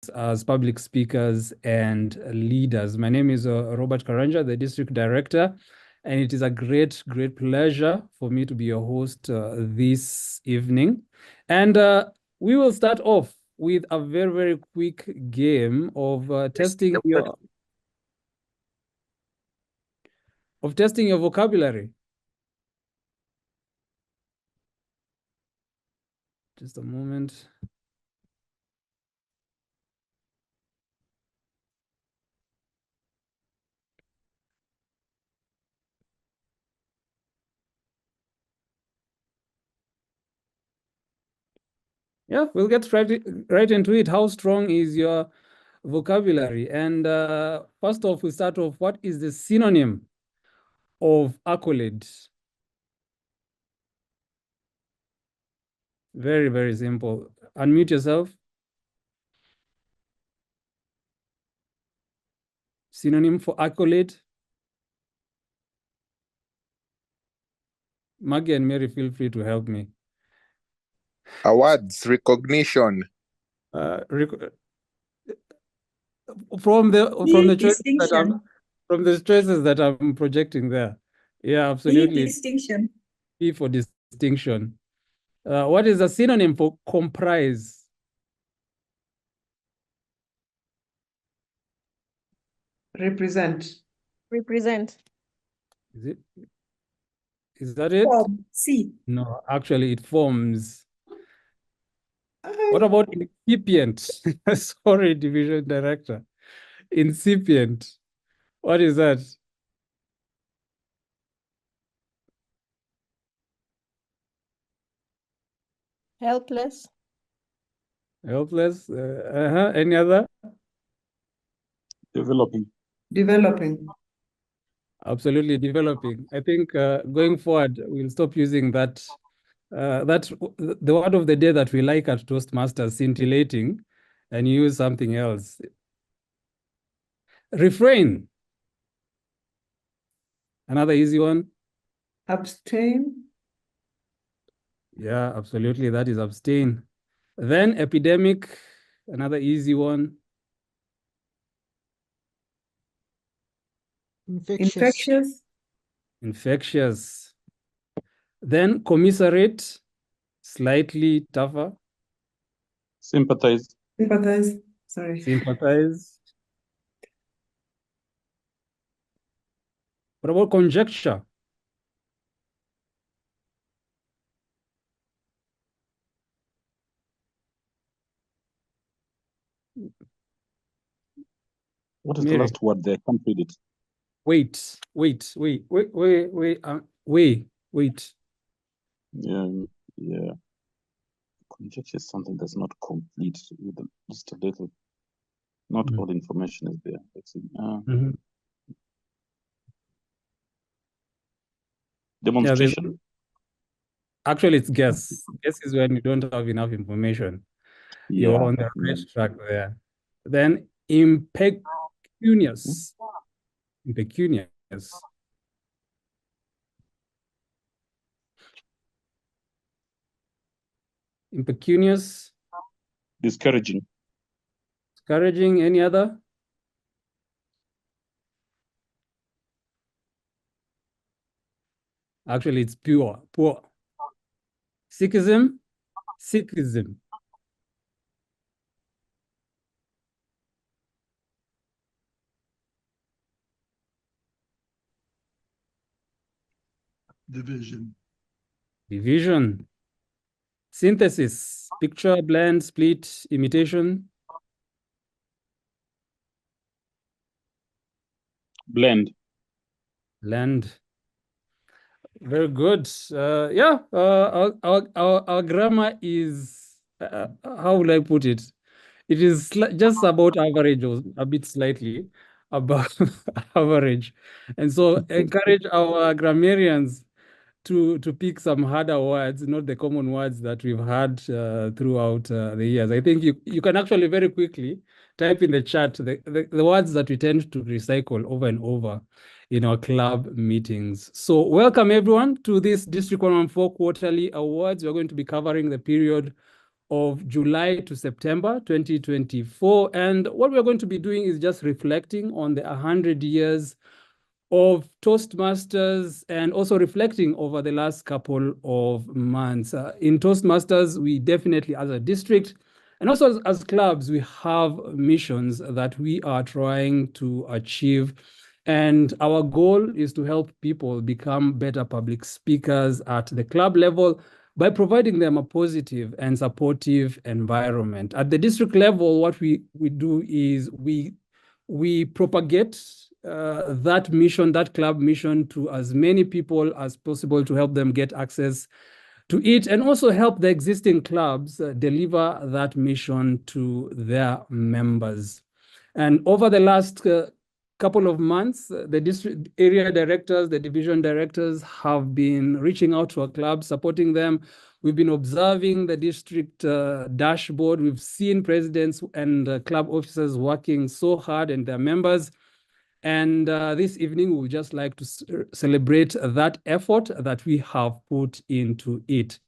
hosts as public speakers and leaders. My name is Robert Karanja, the District Director, and it is a great pleasure for me to be your host this evening. And we will start off with a very quick game of testing your vocabulary. Just a moment. Yeah, we'll get right into it. How strong is your vocabulary? And first off, we start off. What is the synonym of accolade? Very simple. Unmute yourself. Synonym for accolade. Maggie and Mary, feel free to help me. Awards, recognition. From the choices that I'm projecting there. Yeah, absolutely. Distinction. E for distinction. What is a synonym for comprise? Represent. Is that it? Form. C. No, actually it forms. What about incipient? Sorry, division director. Incipient. What is that? Helpless. Helpless. Any other? Developing. Absolutely developing. I think going forward, we'll stop using that. That's the word of the day that we like at Toastmasters, scintillating, and use something else. Refrain. Another easy one. Abstain. Yeah, absolutely. That is abstain. Then epidemic, another easy one. Infectious. Then commiserate, slightly tougher. Sympathize. Sorry. Sympathize. What about conjecture? What is the last word there? I can't read it. Wait. Yeah. Conjecture is something that's not complete with just a little. Not all information is there. Let's see. Demonstration. Yeah, actually, it's guess. Guess is when you don't have enough information. Yeah. You're on the right track there. Then impecunious. Impecunious. Discouraging. Any other? Actually, it's poor. Sikhism. Division. Synthesis. Picture, blend, split, imitation. Blend. Very good. Our grammar is, how would I put it? It is just about average or a bit slightly above average. And so encourage our grammarians to pick some harder words, not the common words that we've had throughout the years. I think you can actually very quickly type in the chat the words that we tend to recycle over and over in our club meetings. So welcome everyone to this District 114 Quarterly Awards. We're going to be covering the period of July to September 2024. And what we're going to be doing is just reflecting on the 100 years of Toastmasters and also reflecting over the last couple of months. In Toastmasters, we definitely, as a district, and also as clubs, we have missions that we are trying to achieve. And our goal is to help people become better public speakers at the club level by providing them a positive and supportive environment. At the district level, what we do is we propagate that mission, that club mission, to as many people as possible to help them get access to it, and also help the existing clubs deliver that mission to their members. And over the last couple of months, the district area directors, the division directors have been reaching out to our clubs, supporting them. We've been observing the district dashboard. We've seen presidents and club officers working so hard and their members. And this evening, we would just like to celebrate that effort that we have put into it.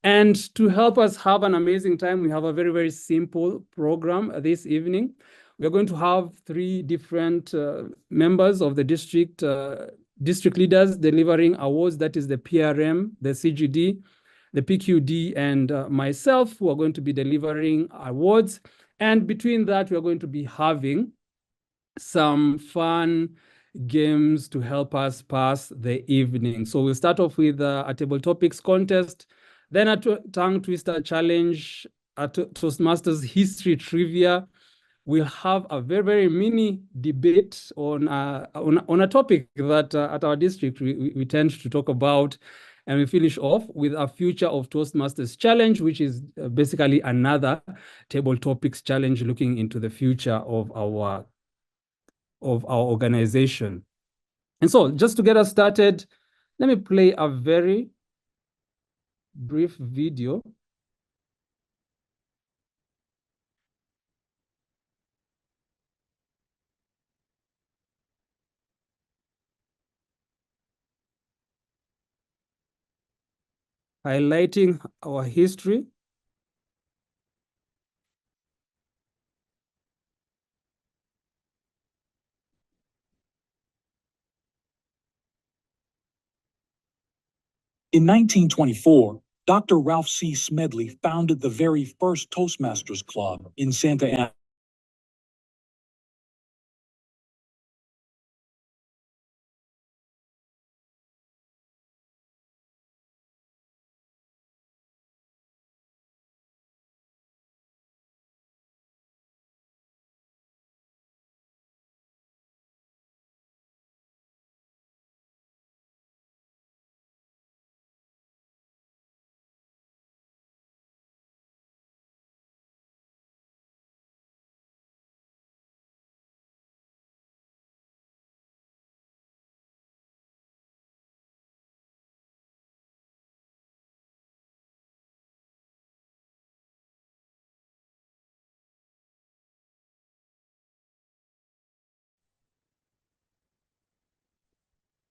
And to help us have an amazing time, we have a very, very simple program this evening. We're going to have 3 different members of the district leaders delivering awards. That is the PRM, the CGD, the PQD, and myself, who are going to be delivering awards. And between that, we are going to be having some fun games to help us pass the evening. So we'll start off with a table topics contest, then a tongue twister challenge, a Toastmasters history trivia. We'll have a very, very mini debate on a topic that at our district we tend to talk about. And we finish off with a Future of Toastmasters challenge, which is basically another table topics challenge looking into the future of our organization. And so just to get us started, let me play a very brief video. Highlighting our history. In 1924, Dr. Ralph C. Smedley founded the very first Toastmasters Club in Santa Ana.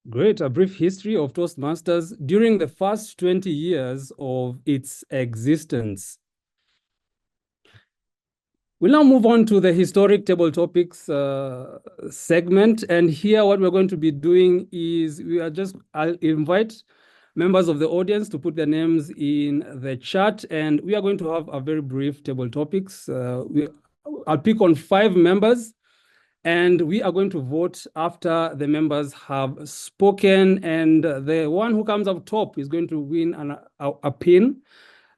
Great, a brief history of Toastmasters during the first 20 years of its existence. We'll now move on to the historic table topics segment. And here what we're going to be doing is I'll invite members of the audience to put their names in the chat, and we are going to have a very brief table topics. I'll pick on 5 members, and we are going to vote after the members have spoken, and the one who comes up top is going to win a pin,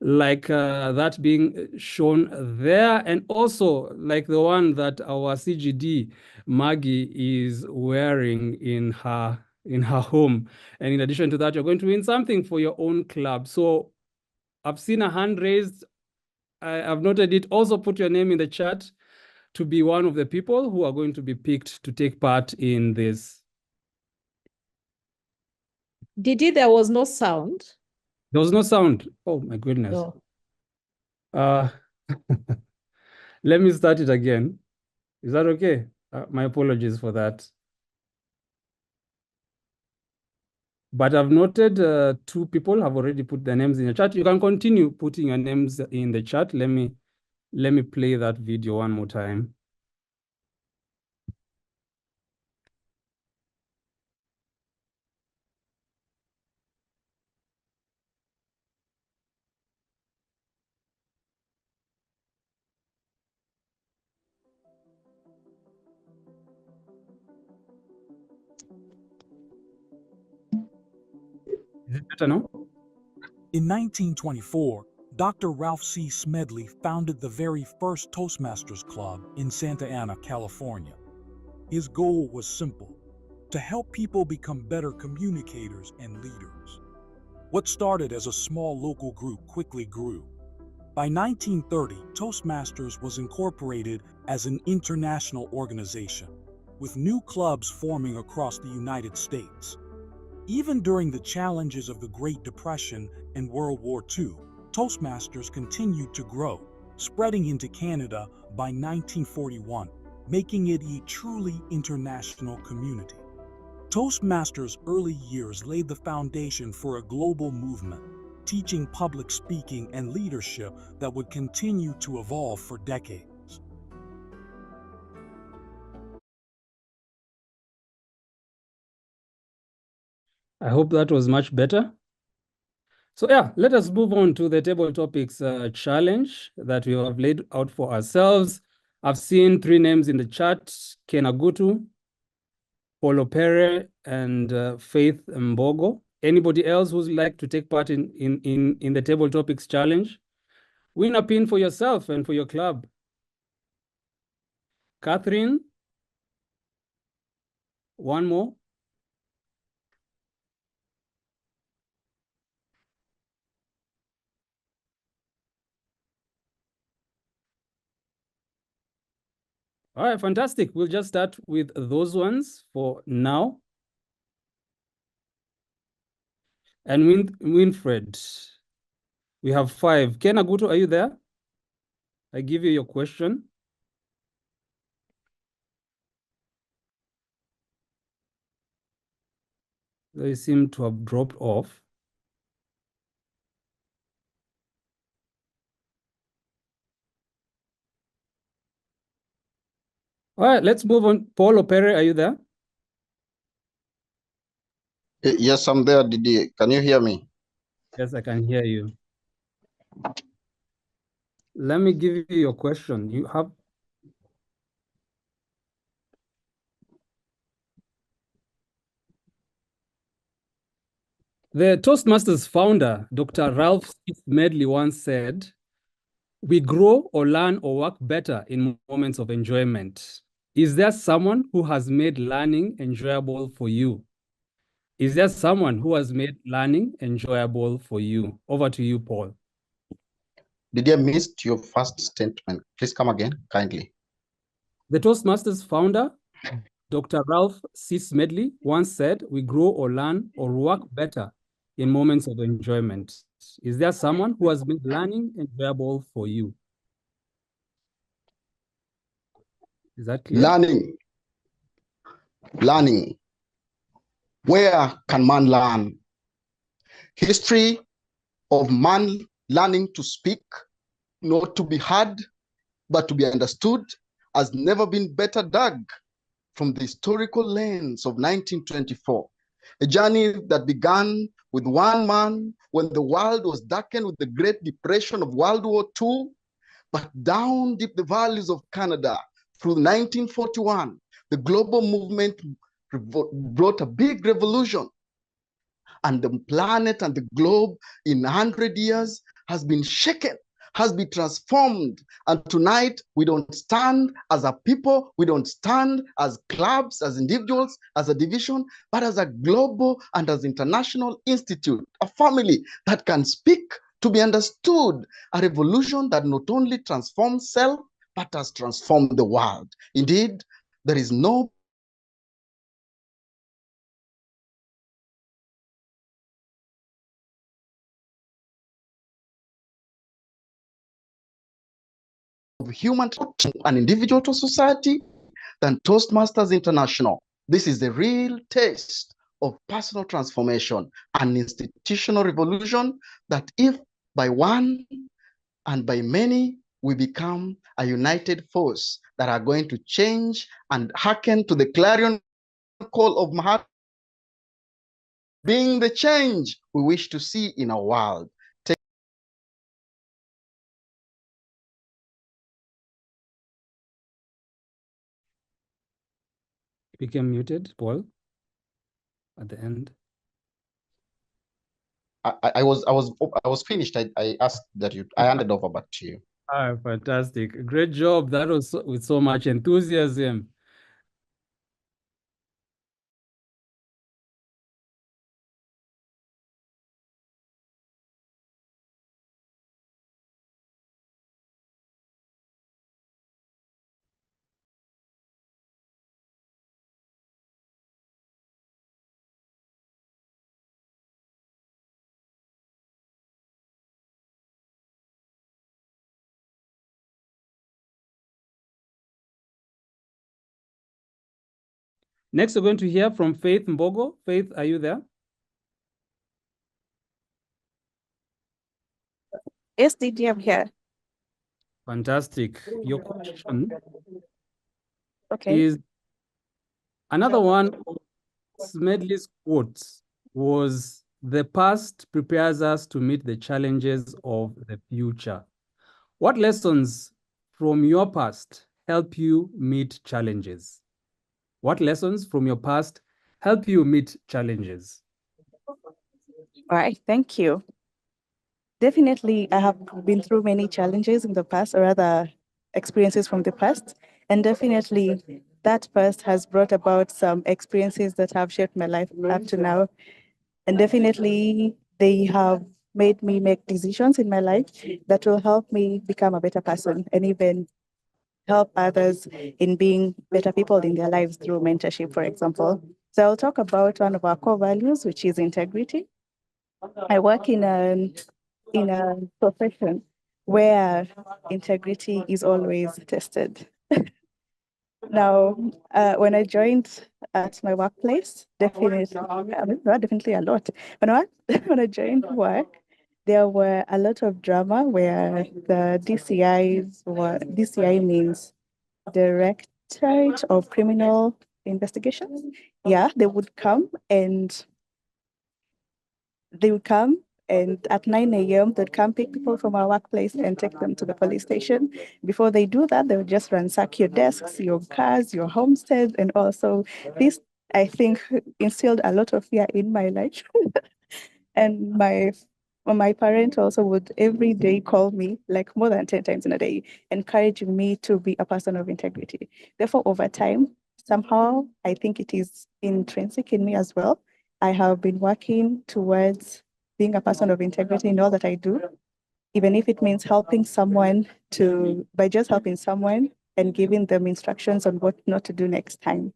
like that being shown there, and also like the one that our CGD Maggie is wearing in her home. And in addition to that, you're going to win something for your own club. So I've seen a hand raised. I've noted it. Also put your name in the chat to be one of the people who are going to be picked to take part in this. Didi, there was no sound. There was no sound. Oh my goodness. No. Let me start it again. Is that okay? My apologies for that. But I've noted 2 people have already put their names in the chat. You can continue putting your names in the chat. Let me play that video one more time. Is it better now? In 1924, Dr. Ralph C. Smedley founded the very first Toastmasters Club in Santa Ana, California. His goal was simple: to help people become better communicators and leaders. What started as a small local group quickly grew. By 1930, Toastmasters was incorporated as an international organization, with new clubs forming across the United States. Even during the challenges of the Great Depression and World War II, Toastmasters continued to grow, spreading into Canada by 1941, making it a truly international community. Toastmasters' early years laid the foundation for a global movement, teaching public speaking and leadership that would continue to evolve for decades. I hope that was much better. So yeah, let us move on to the table topics challenge that we have laid out for ourselves. I've seen 3 names in the chat: Ken Agutu, Paulo Pere, and Faith Mbogo. Anybody else who'd like to take part in the table topics challenge? Win a pin for yourself and for your club. Catherine? One more. All right, fantastic. We'll just start with those ones for now. And Winfred, we have 5. Ken Agutu, are you there? I give you your question. They seem to have dropped off. All right, let's move on. Paulo Pere, are you there? Yes, I'm there, Didi. Can you hear me? Yes, I can hear you. Let me give you your question. You have... The Toastmasters founder, Dr. Ralph C. Smedley, once said, "We grow or learn or work better in moments of enjoyment." Is there someone who has made learning enjoyable for you? Is there someone who has made learning enjoyable for you? Over to you, Paul. Didi, I missed your first statement. Please come again, kindly. The Toastmasters founder, Dr. Ralph C. Smedley, once said, "We grow or learn or work better in moments of enjoyment." Is there someone who has made learning enjoyable for you? Is that clear? Learning. Where can man learn? History of man learning to speak, not to be heard, but to be understood, has never been better dug from the historical lens of 1924. A journey that began with one man when the world was darkened with the Great Depression of World War II, but down deep the valleys of Canada through 1941, the global movement brought a big revolution. And the planet and the globe in 100 years has been shaken, has been transformed. And tonight, we don't stand as a people, we don't stand as clubs, as individuals, as a division, but as a global and as international institute, a family that can speak to be understood, a revolution that not only transforms self, but has transformed the world. Indeed, there is no of human an individual to society than Toastmasters International. This is the real taste of personal transformation and institutional revolution, that if by one and by many we become a united force that are going to change and hearken to the clarion call of Mahatma, being the change we wish to see in our world. Became muted, Paul, at the end. I was finished. I asked that I handed over back to you. Ah, fantastic. Great job. That was with so much enthusiasm. Next, we're going to hear from Faith Mbogo. Faith, are you there? Yes, Didi, I'm here. Fantastic. Your question Okay. is another one of Smedley's quotes was, "The past prepares us to meet the challenges of the future." What lessons from your past help you meet challenges? What lessons from your past help you meet challenges? All right, thank you. Definitely, I have been through many challenges in the past, or rather experiences from the past. And definitely that past has brought about some experiences that have shaped my life up to now. And definitely they have made me make decisions in my life that will help me become a better person and even help others in being better people in their lives through mentorship, for example. So I'll talk about one of our core values, which is integrity. I work in a profession where integrity is always tested. Now, when I joined at my workplace, not definitely a lot. When I joined work, there were a lot of drama where the DCI means Directorate of Criminal Investigations. Yeah, they would come and at 9 a.m. they'd come pick people from our workplace and take them to the police station. Before they do that, they would just ransack your desks, your cars, your homesteads, and also this, I think, instilled a lot of fear in my life. And my parent also would every day call me, like more than 10 times in a day, encouraging me to be a person of integrity. Therefore, over time, somehow, I think it is intrinsic in me as well. I have been working towards being a person of integrity in all that I do, even if it means by just helping someone and giving them instructions on what not to do next time.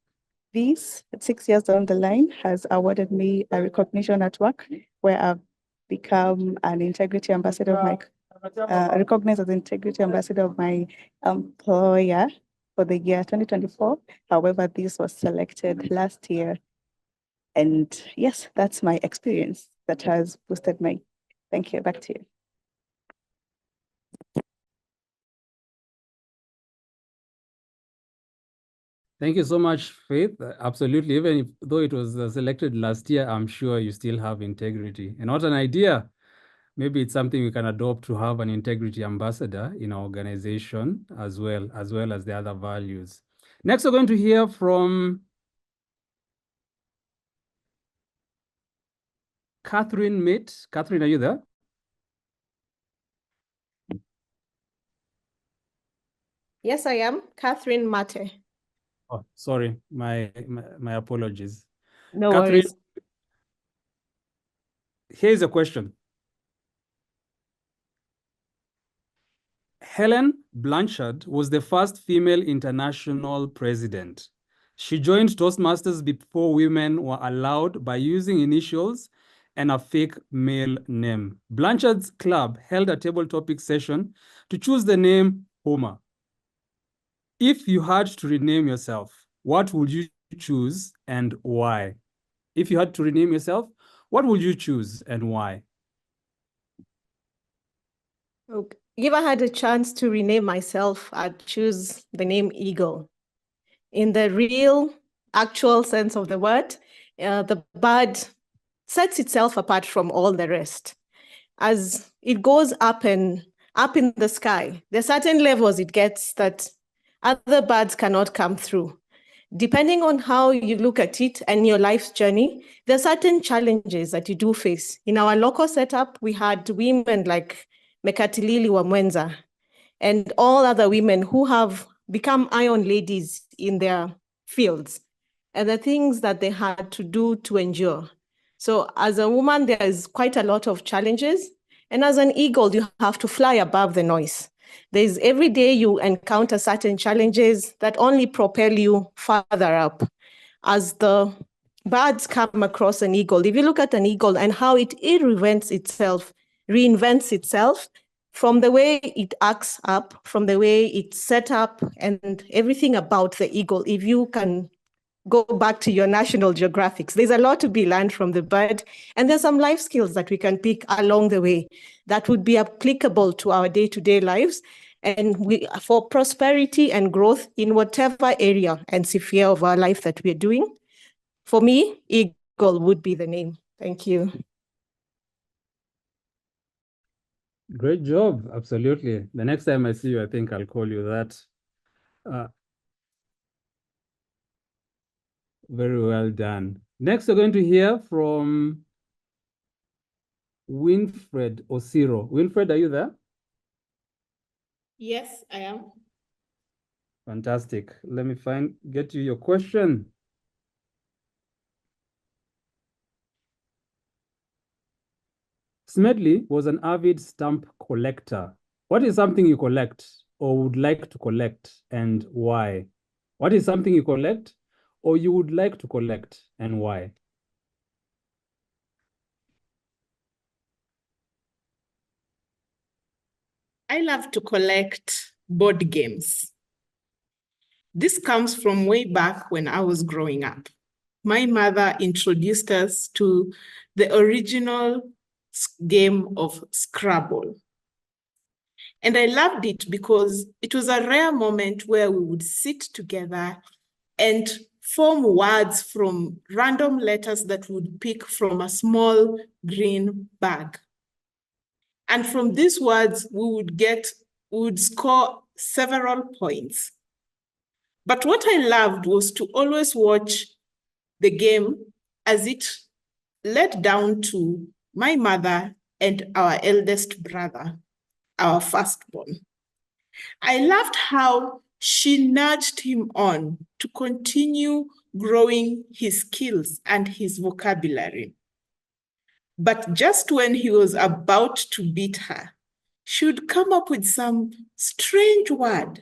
This, 6 years down the line, has awarded me a recognition at work where I've become an integrity ambassador of recognized as integrity ambassador of my employer for the year 2024. However, this was selected last year. And yes, that's my experience that has boosted me. Thank you. Back to you. Thank you so much, Faith. Absolutely. Even though it was selected last year, I'm sure you still have integrity. And what an idea. Maybe it's something we can adopt to have an integrity ambassador in our organization as well as the other values. Next, we're going to hear from Catherine Mitt. Catherine, are you there? Yes, I am. Catherine Mate. Oh, sorry. My apologies. No Catherine, worries. here's a question. Helen Blanchard was the first female international president. She joined Toastmasters before women were allowed by using initials and a fake male name. Blanchard's club held a table topic session to choose the name Homer. If you had to rename yourself, what would you choose and why? If you had to rename yourself, what would you choose and why? Okay. If I had a chance to rename myself, I'd choose the name Eagle. In the real, actual sense of the word, the bird sets itself apart from all the rest. As it goes up in the sky, there are certain levels it gets that other birds cannot come through. Depending on how you look at it and your life's journey, there are certain challenges that you do face. In our local setup, we had women like Mekatilili Wamwenza and all other women who have become iron ladies in their fields and the things that they had to do to endure. So as a woman, there is quite a lot of challenges. And as an eagle, you have to fly above the noise. There's every day you encounter certain challenges that only propel you further up. As the birds come across an eagle, if you look at an eagle and how it reinvents itself from the way it acts up, from the way it's set up and everything about the eagle, if you can go back to your National Geographics. There's a lot to be learned from the bird, and there's some life skills that we can pick along the way that would be applicable to our day-to-day lives and for prosperity and growth in whatever area and sphere of our life that we're doing. For me, Eagle would be the name. Thank you. Great job. Absolutely. The next time I see you, I think I'll call you that. Very well done. Next, we're going to hear from Winfred Osiro. Winfred, are you there? Yes, I am. Fantastic. Let me get you your question. Smedley was an avid stamp collector. What is something you collect or would like to collect and why? What is something you collect or you would like to collect and why? I love to collect board games. This comes from way back when I was growing up. My mother introduced us to the original game of Scrabble. And I loved it because it was a rare moment where we would sit together and form words from random letters that we would pick from a small green bag. And from these words, we would score several points. But what I loved was to always watch the game as it led down to my mother and our eldest brother, our firstborn. I loved how she nudged him on to continue growing his skills and his vocabulary. But just when he was about to beat her, she would come up with some strange word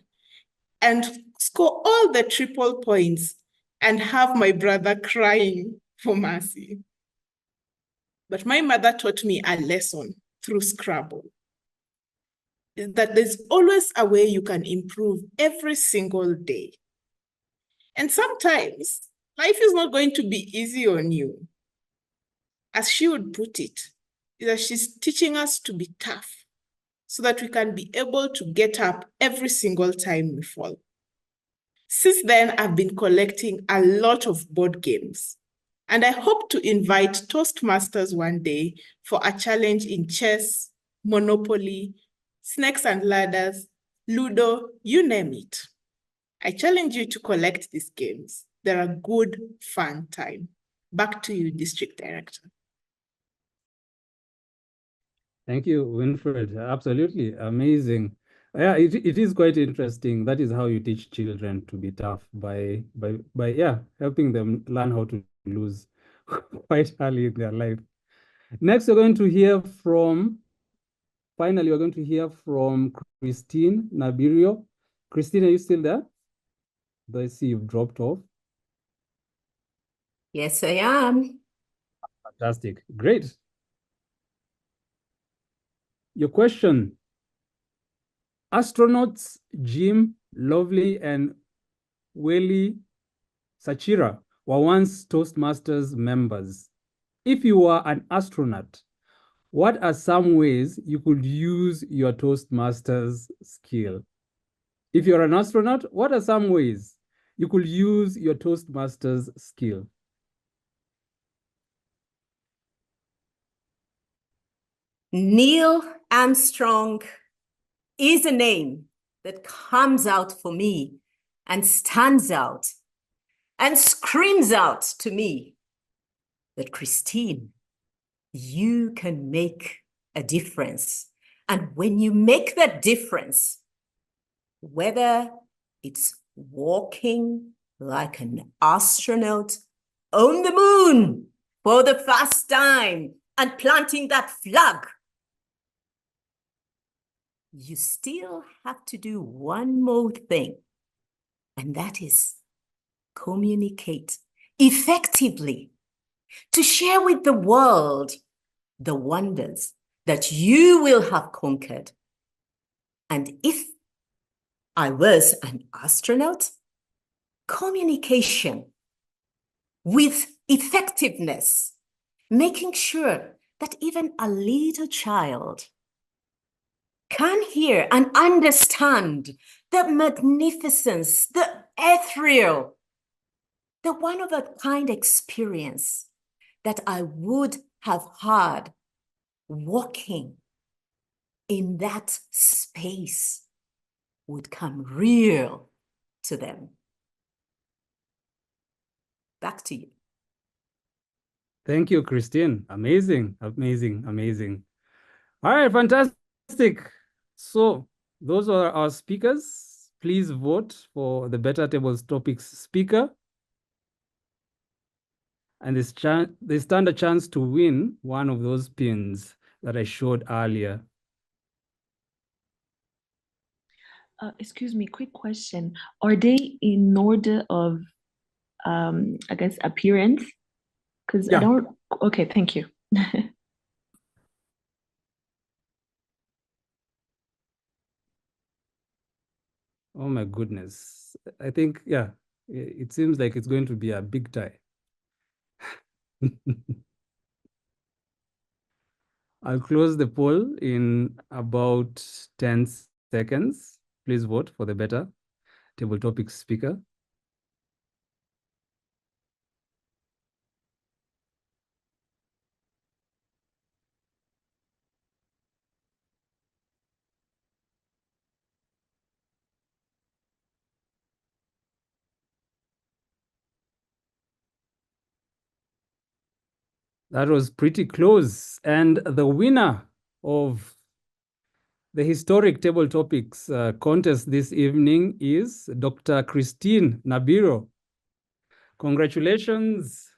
and score all the triple points and have my brother crying for mercy. But my mother taught me a lesson through Scrabble, that there's always a way you can improve every single day. And sometimes life is not going to be easy on you. As she would put it, is that she's teaching us to be tough so that we can be able to get up every single time we fall. Since then, I've been collecting a lot of board games, and I hope to invite Toastmasters one day for a challenge in chess, Monopoly, Snakes and Ladders, Ludo, you name it. I challenge you to collect these games. They're a good, fun time. Back to you, District Director. Thank you, Winfred. Absolutely amazing. Yeah, it is quite interesting. That is how you teach children to be tough by helping them learn how to lose quite early in their life. Next, we're going to hear from Christine Nabirio. Christine, are you still there? Do I see you've dropped off? Yes, I am. Fantastic. Great. Your question. Astronauts Jim Lovely and Weli Sachira were once Toastmasters members. If you were an astronaut, what are some ways you could use your Toastmasters skill? If you're an astronaut, what are some ways you could use your Toastmasters skill? Neil Armstrong is a name that comes out for me and stands out and screams out to me that, Christine, you can make a difference. And when you make that difference, whether it's walking like an astronaut on the moon for the first time and planting that flag, you still have to do one more thing, and that is communicate effectively to share with the world the wonders that you will have conquered. And if I was an astronaut, communication with effectiveness, making sure that even a little child can hear and understand the magnificence, the ethereal, the one-of-a-kind experience that I would have had walking in that space would come real to them. Back to you. Thank you, Christine. Amazing, amazing, amazing. All right, fantastic. So those are our speakers. Please vote for the Better Tables Topics speaker. And they stand a chance to win one of those pins that I showed earlier. Excuse me, quick question. Are they in order of, I guess, appearance? Because I don't, okay, thank you. Oh my goodness. I think, yeah, it seems like it's going to be a big tie. I'll close the poll in about 10 seconds. Please vote for the Better Table Topics speaker. That was pretty close. And the winner of the historic table topics contest this evening is Dr. Christine Nabiro. Congratulations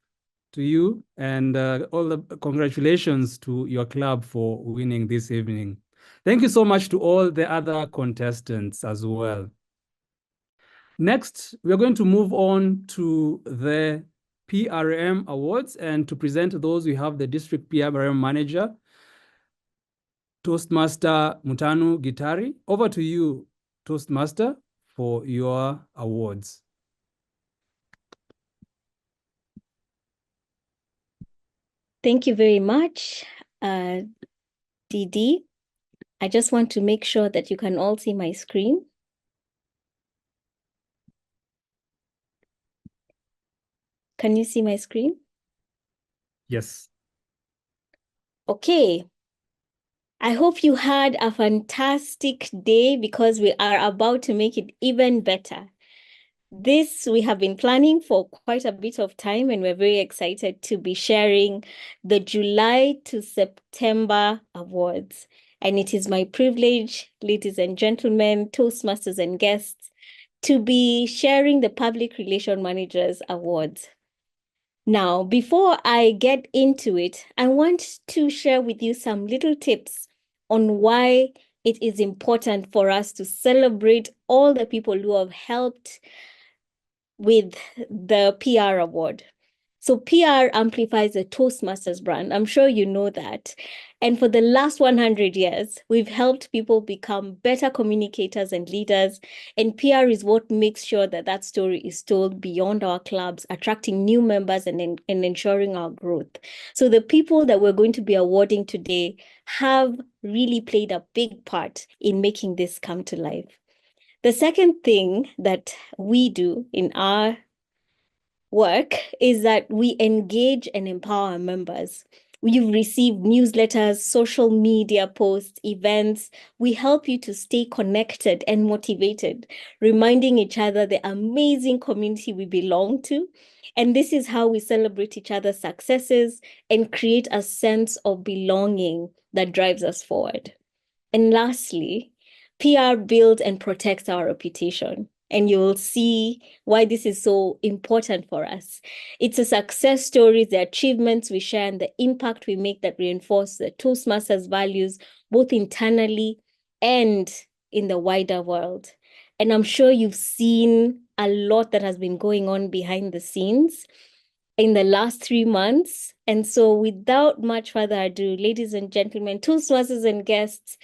to you, and all the congratulations to your club for winning this evening. Thank you so much to all the other contestants as well. Next, we're going to move on to the PRM Awards, and to present those, we have the District PRM Manager, Toastmaster Mutanu Gitari. Over to you, Toastmaster, for your awards. Thank you very much, Didi. I just want to make sure that you can all see my screen. Can you see my screen? Yes. Okay. I hope you had a fantastic day, because we are about to make it even better. This we have been planning for quite a bit of time, and we're very excited to be sharing the July to September awards. And it is my privilege, ladies and gentlemen, Toastmasters and guests, to be sharing the Public Relations Managers Awards. Now, before I get into it, I want to share with you some little tips on why it is important for us to celebrate all the people who have helped with the PR award. So PR amplifies the Toastmasters brand. I'm sure you know that. And for the last 100 years, we've helped people become better communicators and leaders. And PR is what makes sure that that story is told beyond our clubs, attracting new members and ensuring our growth. So the people that we're going to be awarding today have really played a big part in making this come to life. The second thing that we do in our work is that we engage and empower our members. You've received newsletters, social media posts, events. We help you to stay connected and motivated, reminding each other the amazing community we belong to. And this is how we celebrate each other's successes and create a sense of belonging that drives us forward. And lastly, PR builds and protects our reputation. And you'll see why this is so important for us. It's a success story, the achievements we share, and the impact we make that reinforce the Toastmasters values, both internally and in the wider world. And I'm sure you've seen a lot that has been going on behind the scenes in the last 3 months. And so without much further ado, ladies and gentlemen, Toastmasters and guests,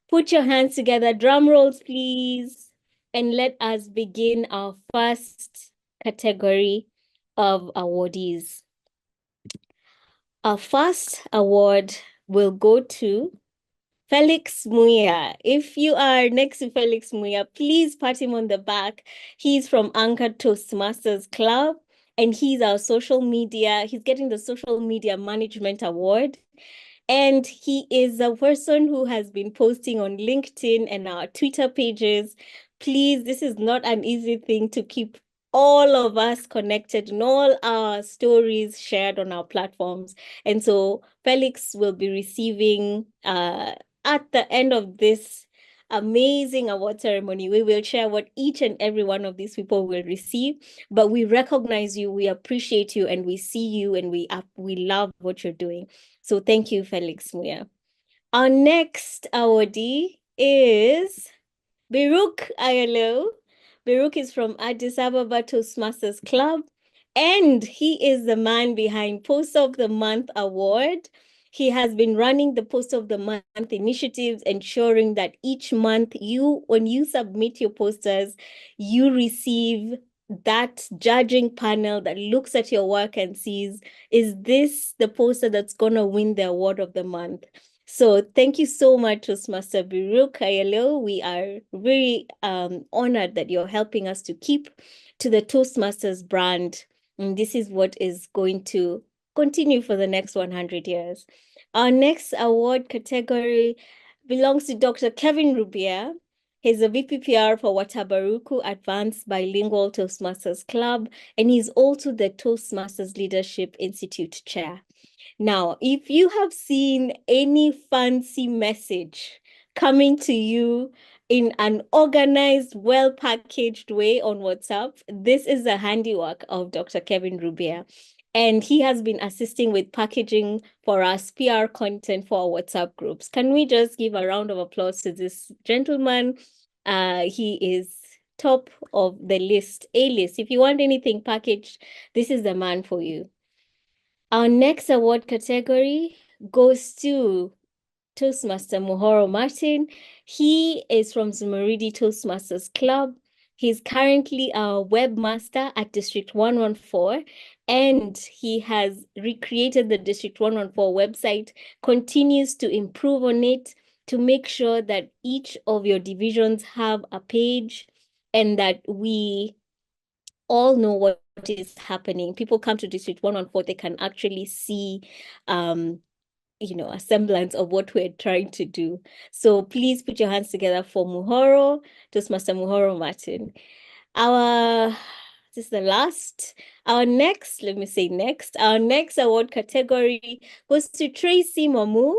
put your hands together, drum rolls, please. And let us begin our first category of awardees. Our first award will go to Felix Muya. If you are next to Felix Muya, please pat him on the back. He's from Anchor Toastmasters Club, and he's our he's getting the Social Media Management Award. And he is a person who has been posting on LinkedIn and our Twitter pages. Please, this is not an easy thing to keep all of us connected and all our stories shared on our platforms. And so Felix will be receiving, at the end of this amazing award ceremony, we will share what each and every one of these people will receive. But we recognize you, we appreciate you, and we see you, and we love what you're doing. So thank you, Felix Muya. Our next awardee is Biruk Ayalo. Biruk is from Addis Ababa Toastmasters Club, and he is the man behind Post of the Month Award. He has been running the Post of the Month initiatives, ensuring that each month when you submit your posters, you receive that judging panel that looks at your work and sees, is this the poster that's going to win the award of the month? So thank you so much, Toastmaster Biruk Ayalo. We are very honored that you're helping us to keep to the Toastmasters brand. And this is what is going to continue for the next 100 years. Our next award category belongs to Dr. Kevin Rubia. He's a VPPR for Watabaruku Advanced Bilingual Toastmasters Club, and he's also the Toastmasters Leadership Institute Chair. Now, if you have seen any fancy message coming to you in an organized, well-packaged way on WhatsApp, this is the handiwork of Dr. Kevin Rubia. And he has been assisting with packaging for us PR content for our WhatsApp groups. Can we just give a round of applause to this gentleman? He is top of the list, A-list. If you want anything packaged, this is the man for you. Our next award category goes to Toastmaster Muhoro Martin. He is from Zumaridi Toastmasters Club. He's currently a webmaster at District 114, and he has recreated the District 114 website, continues to improve on it to make sure that each of your divisions have a page and that we all know what is happening. People come to District 114, they can actually see a semblance of what we're trying to do. So please put your hands together for Muhoro, Toastmaster Muhoro Martin. This is the last. Our next award category goes to Tracy Mamu.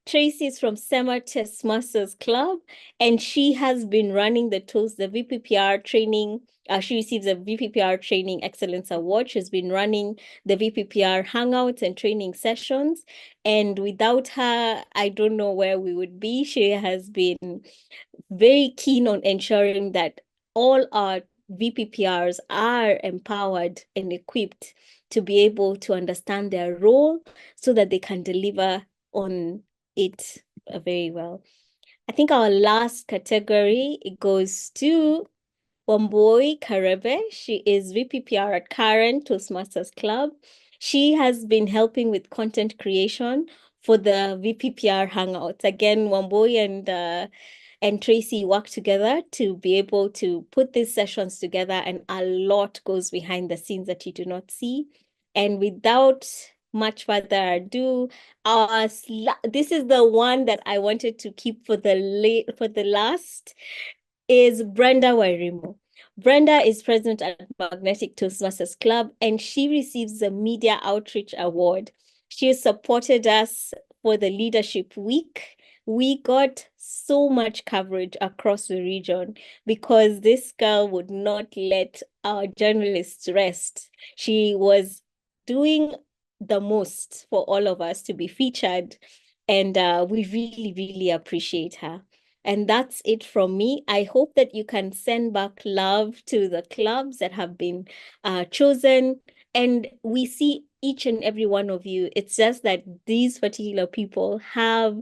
Tracy is from Sema Toastmasters Club, and she has been running the VPPR training. She receives a VPPR Training Excellence Award. She's been running the VPPR Hangouts and training sessions. And without her, I don't know where we would be. She has been very keen on ensuring that all our VPPRs are empowered and equipped to be able to understand their role so that they can deliver on it very well. I think our last category, it goes to Wambui Karebe. She is VPPR at current Toastmasters Club. She has been helping with content creation for the VPPR Hangouts. Again, Wambui and Tracy work together to be able to put these sessions together, and a lot goes behind the scenes that you do not see. And without much further ado, this is the one that I wanted to keep for the last, is Brenda Wairimu. Brenda is president at Magnetic Toastmasters Club, and she receives the Media Outreach Award. She has supported us for the Leadership Week. We got so much coverage across the region because this girl would not let our journalists rest. She was doing the most for all of us to be featured, and we really, really appreciate her. And that's it from me. I hope that you can send back love to the clubs that have been chosen. And we see each and every one of you. It's just that these particular people have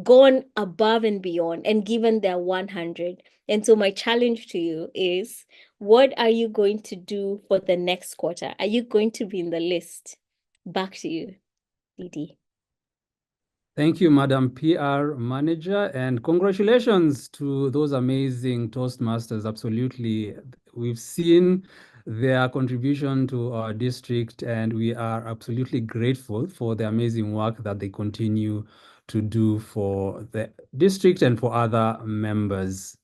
gone above and beyond and given their 100. And so my challenge to you is, what are you going to do for the next quarter? Are you going to be in the list? Back to you, Didi. Thank you, Madam PR Manager, and congratulations to those amazing Toastmasters. Absolutely. We've seen their contribution to our district, and we are absolutely grateful for the amazing work that they continue to do for the district and for other members.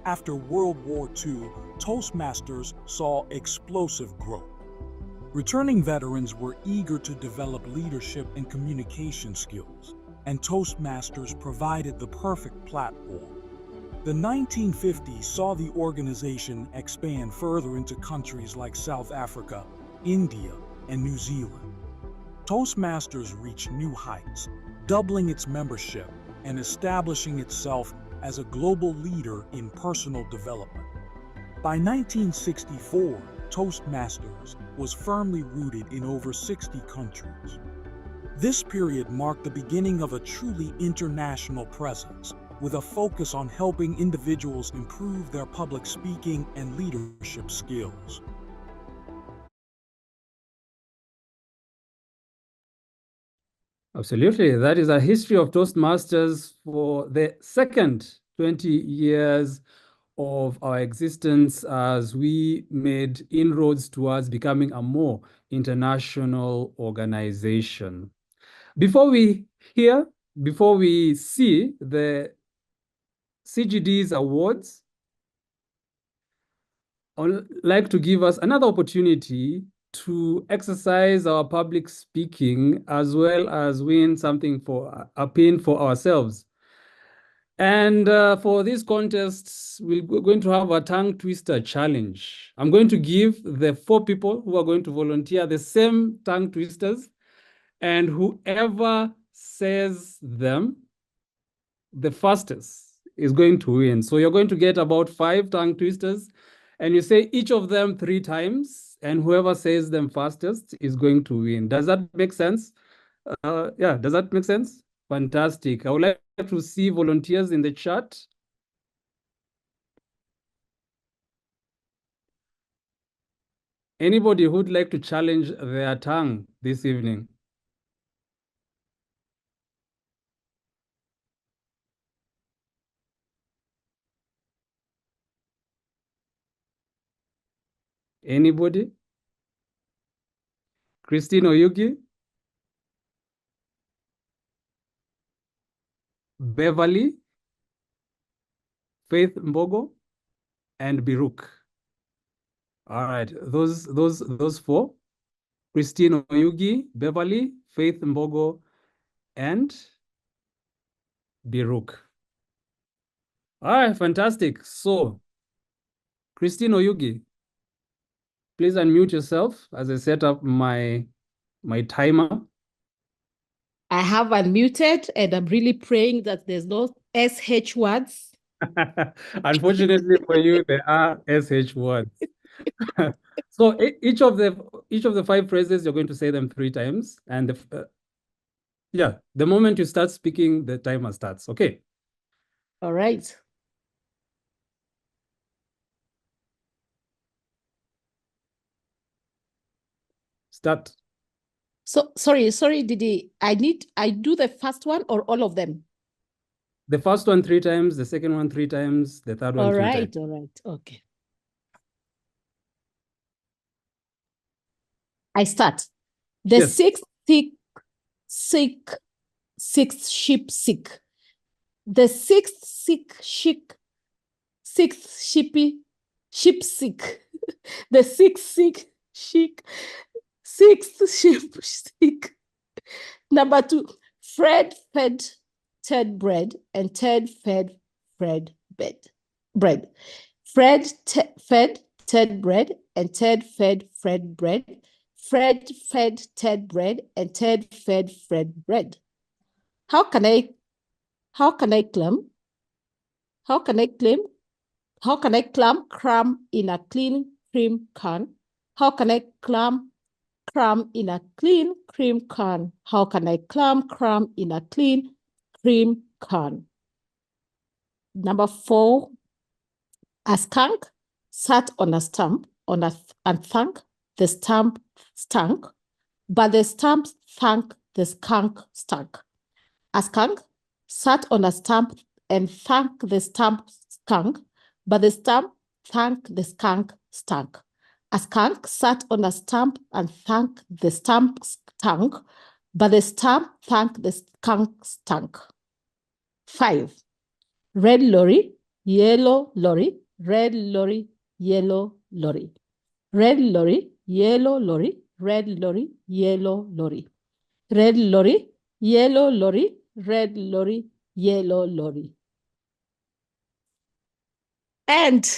After World War II, Toastmasters saw explosive growth. Returning veterans were eager to develop leadership and communication skills, and Toastmasters provided the perfect platform. The 1950s saw the organization expand further into countries like South Africa, India, and New Zealand. Toastmasters reached new heights, doubling its membership and establishing itself as a global leader in personal development. By 1964, Toastmasters was firmly rooted in over 60 countries. This period marked the beginning of a truly international presence, with a focus on helping individuals improve their public speaking and leadership skills. Absolutely. That is a history of Toastmasters for the second 20 years of our existence as we made inroads towards becoming a more international organization. Before we see the CGD's awards, I would like to give us another opportunity to exercise our public speaking as well as win something for a pin for ourselves. And for this contest, we're going to have a tongue twister challenge. I'm going to give the 4 people who are going to volunteer the same tongue twisters, and whoever says them the fastest is going to win. So you're going to get about 5 tongue twisters, and you say each of them 3 times, and whoever says them fastest is going to win. Does that make sense? Yeah, does that make sense? Fantastic. I would like to see volunteers in the chat. Anybody who'd like to challenge their tongue this evening? Anybody? Christine Oyugi? Beverly? Faith Mbogo? And Biruk? All right, those 4, Christine Oyugi, Beverly, Faith Mbogo, and Biruk. All right, fantastic. So, Christine Oyugi, please unmute yourself as I set up my timer. I have unmuted and I'm really praying that there's no SH words. Unfortunately for you, there are SH words. So each of the 5 phrases, you're going to say them 3 times. And the moment you start speaking, the timer starts. Okay. All right. Start. So sorry, Didi. I do the first one or all of them? The first one 3 times, the second one 3 times, the third one 3 times. All right. Okay. I start. The Yes. sixth sheep sick. The sixth sheep sick. The sixth sheep sick. Number 2, Fred fed Ted bread and Ted fed Fred bread. Fred fed Ted bread and Ted fed Fred bread. Fred fed Ted bread and Ted fed Fred bread. How can I clam cram in a clean cream can? How can I cram in a clean cream can? How can I cram in a clean cream can? Number 4, a skunk sat on a stump and thanked the stump stunk, but the stump thanked the skunk stunk. A skunk sat on a stump and thanked the stump skunk, but the stump thanked the skunk stunk. A skunk sat on a stump and thanked the stump stunk, but the stump thanked the skunk stunk. 5, red lorry, yellow lorry, red lorry, yellow lorry. Red lorry, yellow lorry, red lorry, yellow lorry. Red lorry, yellow lorry, red lorry, yellow lorry. And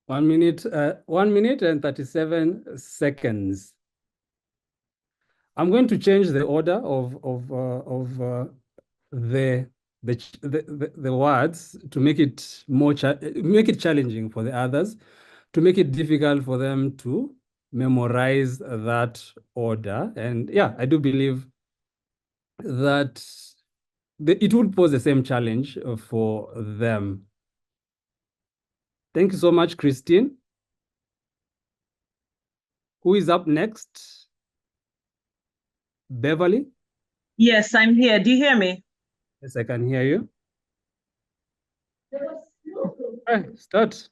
1 minute, 1 minute and 37 seconds. I'm going to change the order of the words to make it challenging for the others, to make it difficult for them to memorize that order. And yeah, I do believe that it would pose the same challenge for them. Thank you so much, Christine. Who is up next? Beverly? Yes, I'm here. Do you hear me? Yes, I can hear you. All right, start.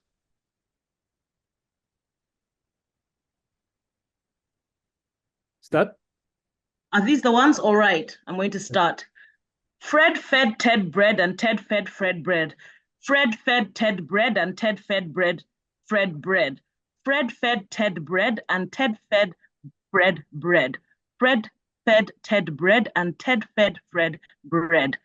Start. Are these the ones? All right, I'm going to start. Fred fed Ted bread and Ted fed Fred bread. Fred fed Ted bread and Ted fed Fred bread. Fred fed Ted bread and Ted fed Fred bread. Fred fed Ted bread and Ted fed Fred bread.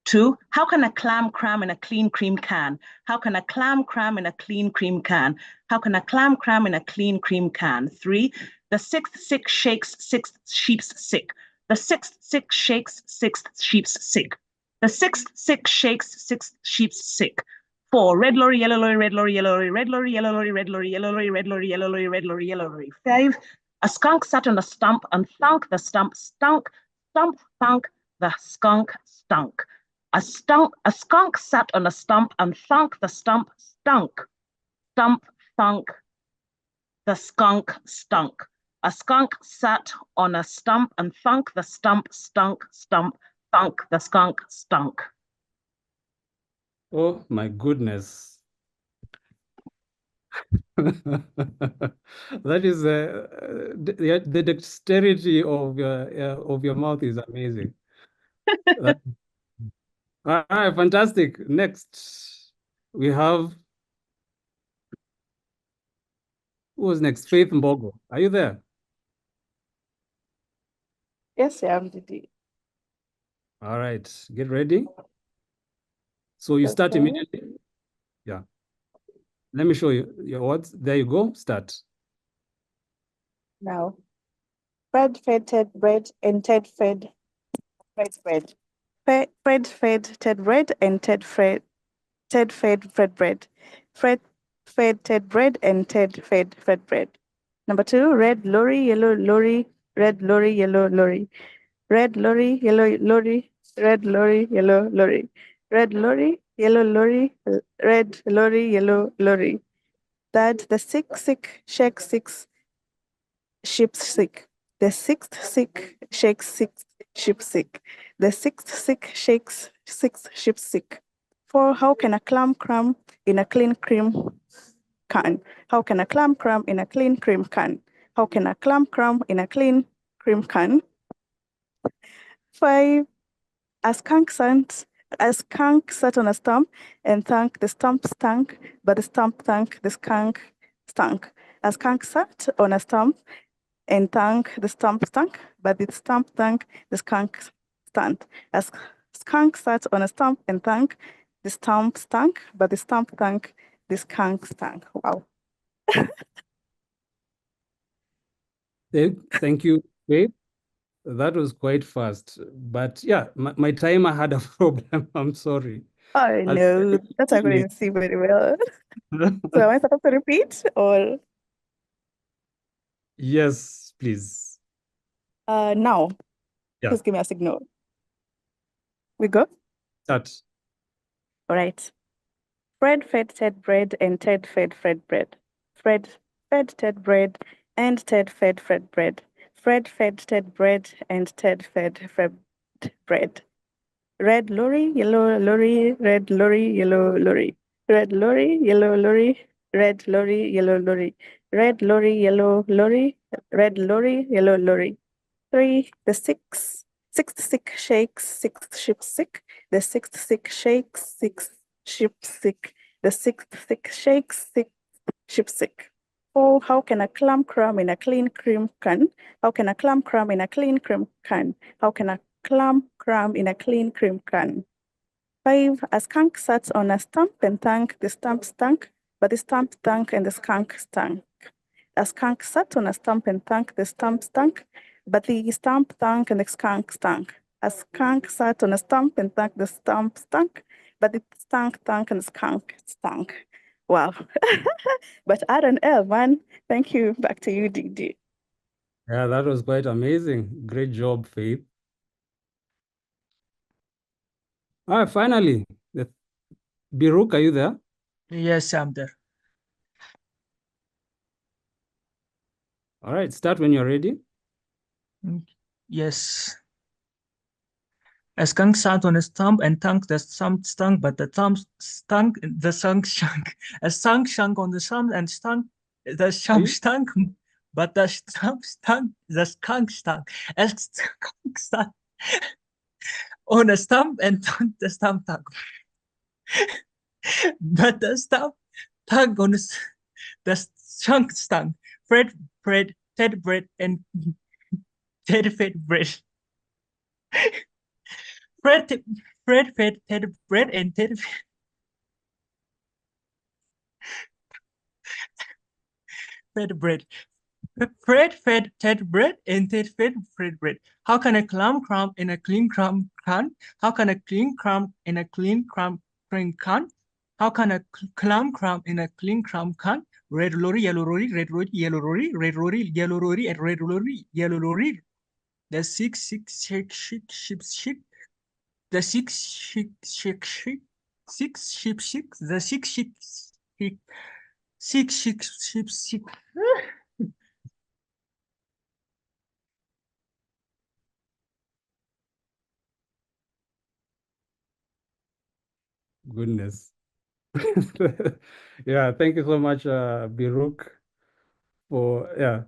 2, how can a clam cram in a clean cream can? How can a clam cram in a clean cream can? How can a clam cram in a clean cream can? 3, the sixth sick shakes sixth sheep's sick. The sixth sick shakes sixth sheep's sick. The sixth sick shakes sixth sheep's sick. 4, red lorry, yellow lorry, red lorry, yellow lorry, red lorry, yellow lorry, red lorry, yellow lorry, red lorry, yellow lorry, red lorry, yellow lorry. 5, a skunk sat on a stump and thunk the stump stunk. Stump thunk the skunk stunk. A skunk sat on a stump and thunk the stump stunk. Stump thunk the skunk stunk. A skunk sat on a stump and thunk the stump stunk. Stump thunk the skunk stunk. Oh my goodness. That is the dexterity of your mouth is amazing. All right, fantastic. Next, we have, who was next? Faith Mbogo. Are you there? Yes, I am, Didi. All right, get ready. So you start immediately. Yeah. Let me show you your words. There you go. Start. Now. Fred fed Ted bread and Ted fed Fred bread. Fred fed Ted bread and Ted fed Fred bread. Fred fed Ted bread and Ted fed Fred bread. Number 2, red lorry, yellow lorry, red lorry, yellow lorry. Red lorry, yellow lorry, red lorry, yellow lorry. Red lorry, yellow lorry, red lorry, yellow lorry. Third, the sick shake six sheep sick. The sixth sick shakes six sheep sick. The sixth sick shakes six sheep sick. 4, how can a clam cram in a clean cream can? How can a clam cram in a clean cream can? How can a clam cram in a clean cream can? 5, a skunk sat on a stump and the stump stank, but the stump thanked the skunk stunk. A skunk sat on a stump and the stump stank, but the stump thanked the skunk stank. A skunk sat on a stump and the stump stank, but the stump thanked the skunk stank. Wow. Thank you, Faith. That was quite fast. But yeah, my timer had a problem. I'm sorry. Oh no, that's I couldn't see very well. So am I supposed to repeat or? Yes, please. Now, Yeah. please give me a signal. We go? Start. All right. Fred fed Ted bread and Ted fed Fred bread. Fred fed Ted bread and Ted fed Fred bread. Fred fed Ted bread and Ted fed Fred bread. Red lorry, yellow lorry, red lorry, yellow lorry. Red lorry, yellow lorry, red lorry, yellow lorry. Red lorry, yellow lorry, red lorry, yellow lorry. 3, the sixth sick shakes, six sheep sick. The sixth sick shakes, six sheep sick. The sixth sick shakes, six sheep sick. 4, how can a clam cram in a clean cream can? How can a clam cram in a clean cream can? How can a clam cram in a clean cream can? 5, a skunk sat on a stump and the stump stank, but the stump stank and the skunk stank. A skunk sat on a stump and the stump stank, but the stump stank and the skunk stank. A skunk sat on a stump and the stump stank, but the stank and the skunk stank. Wow. But R and L, man. Thank you. Back to you, DD. Yeah, that was quite amazing. Great job, Faith. All right, finally, Biruk, are you there? Yes, I'm there. All right, start when you're ready. Yes. A skunk sat on a stump and the stump stunk, but the stump stunk, the skunk stunk. A skunk stunk on the stump and the stump stunk, but the stump stunk, the skunk stunk. A skunk stunk on a stump and the stump stunk. But the stump stunk on the skunk stunk. Fred, Ted bread, and Ted fed bread. Fred fed Ted bread and Ted fed bread. Fred fed Ted bread and Ted fed Fred bread. How can a clam cram in a clean cram can? How can a clean cram in a clean cram can? How can a clam cram in a clean cram can? Red lorry, yellow lorry, red lorry, yellow lorry, red lorry, yellow lorry, and red lorry, yellow lorry. The six shake sheep. The six sheep, six sheep, the six sheep, six sheep. Goodness. Yeah, thank you so much, Biruk,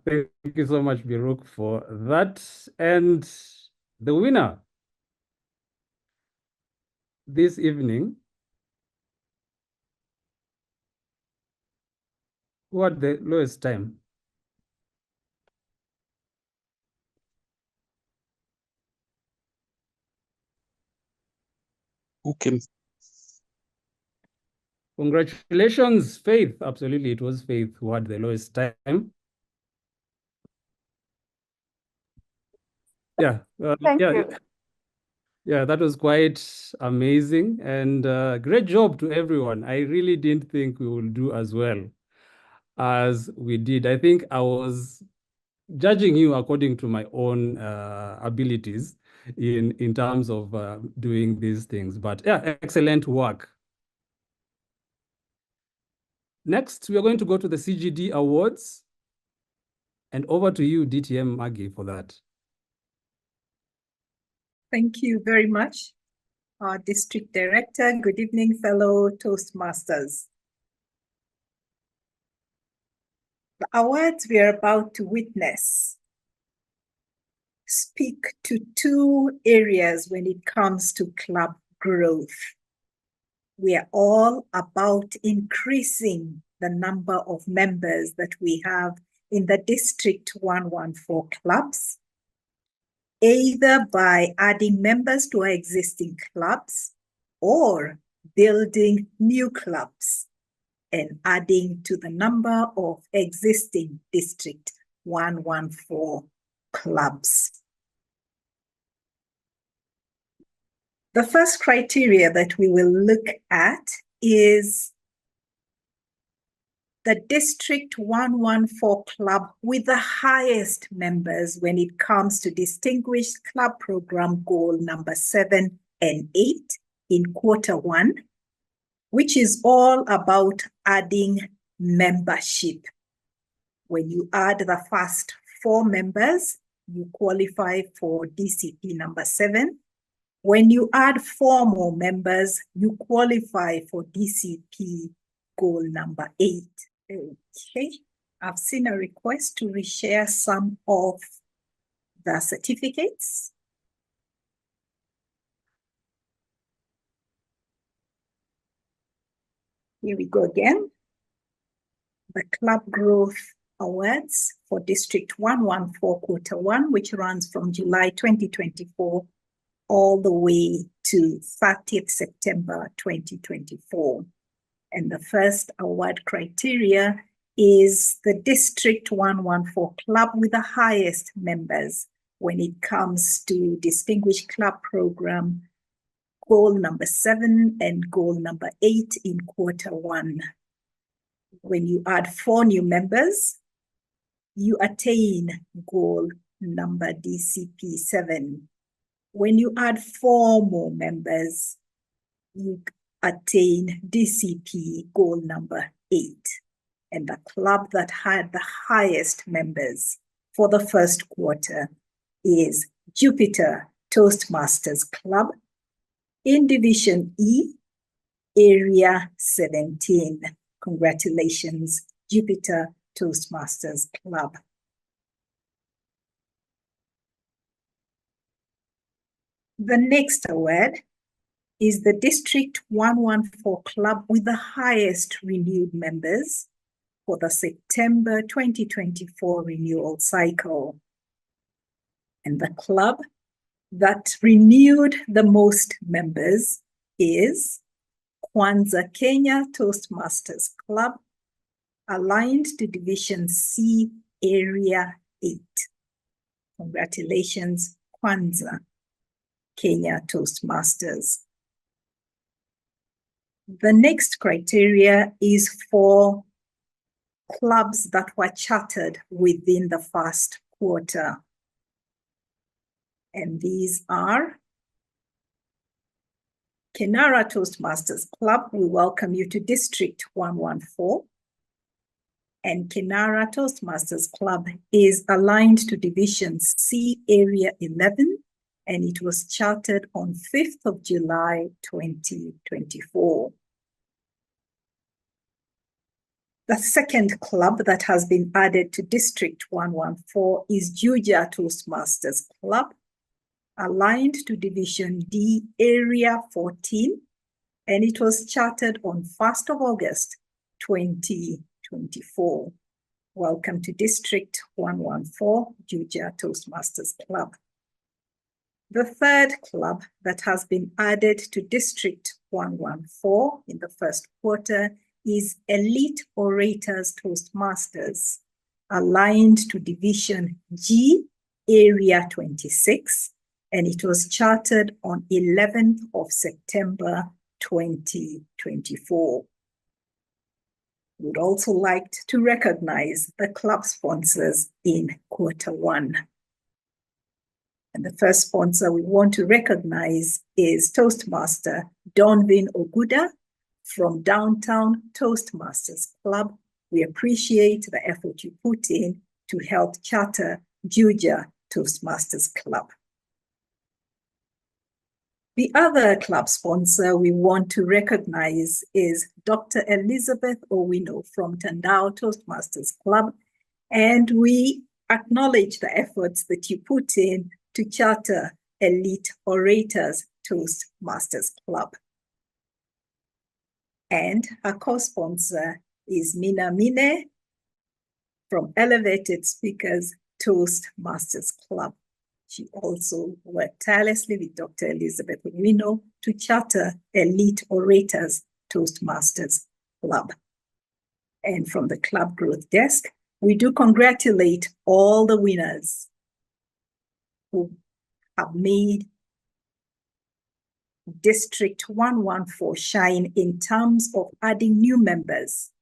thank you so much, Biruk, for that. And the winner this evening, who had the lowest time? Who came? Congratulations, Faith. Absolutely, it was Faith who had the lowest time. Yeah, Thank yeah, you. yeah, that was quite amazing, and great job to everyone. I really didn't think we would do as well as we did. I think I was judging you according to my own abilities in terms of doing these things. But yeah, excellent work. Next, we are going to go to the CGD Awards. And over to you, DTM Maggie, for that. Thank you very much, our District Director. Good evening, fellow Toastmasters. The awards we are about to witness speak to two areas when it comes to club growth. We are all about increasing the number of members that we have in the District 114 clubs, either by adding members to our existing clubs or building new clubs and adding to the number of existing District 114 clubs. The first criteria that we will look at is the District 114 club with the highest members when it comes to Distinguished Club Program Goal number 7 and 8 in Q1, which is all about adding membership. When you add the first 4 members, you qualify for DCP number 7. When you add 4 more members, you qualify for DCP goal number 8. Okay, I've seen a request to reshare some of the certificates. Here we go again. The Club Growth Awards for District 114 Q1, which runs from July 2024 all the way to 30th September 2024. And the first award criteria is the District 114 club with the highest members when it comes to Distinguished Club Program goal number 7 and goal number 8 in Q1. When you add 4 new members, you attain goal number DCP 7. When you add 4 more members, you attain DCP goal number 8. And the club that had the highest members for the first quarter is Jupiter Toastmasters Club in Division E, Area 17. Congratulations, Jupiter Toastmasters Club. The next award is the District 114 club with the highest renewed members for the September 2024 renewal cycle. And the club that renewed the most members is Kwanza Kenya Toastmasters Club, aligned to Division C, Area 8. Congratulations, Kwanza Kenya Toastmasters. The next criteria is for clubs that were chartered within the first quarter. And these are Kenara Toastmasters Club. We welcome you to District 114. And Kenara Toastmasters Club is aligned to Division C, Area 11, and it was chartered on 5th of July, 2024. The second club that has been added to District 114 is Juja Toastmasters Club, aligned to Division D, Area 14, and it was chartered on 1st of August, 2024. Welcome to District 114, Juja Toastmasters Club. The third club that has been added to District 114 in the first quarter is Elite Orators Toastmasters, aligned to Division G, Area 26, and it was chartered on 11th of September 2024. We'd also like to recognize the club sponsors in Q1. And the first sponsor we want to recognize is Toastmaster Donvin Oguda from Downtown Toastmasters Club. We appreciate the effort you put in to help charter Juja Toastmasters Club. The other club sponsor we want to recognize is Dr. Elizabeth Owino from Tandao Toastmasters Club, and we acknowledge the efforts that you put in to charter Elite Orators Toastmasters Club. And our co-sponsor is Mina Mine from Elevated Speakers Toastmasters Club. She also worked tirelessly with Dr. Elizabeth Owino to charter Elite Orators Toastmasters Club. And from the Club Growth Desk, we do congratulate all the winners who have made District 114 shine in terms of adding new members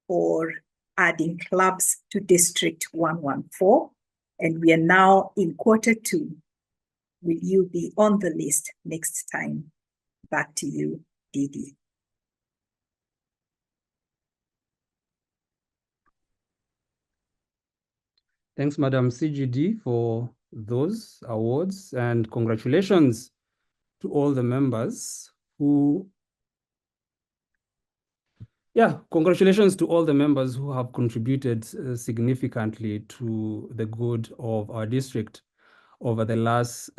or adding clubs to District 114. And we are now in Q2. Will you be on the list next time? Back to you, Didi. Thanks, Madam CGD, for those awards, and congratulations to all the members who congratulations to all the members who have contributed significantly to the good of our district over the last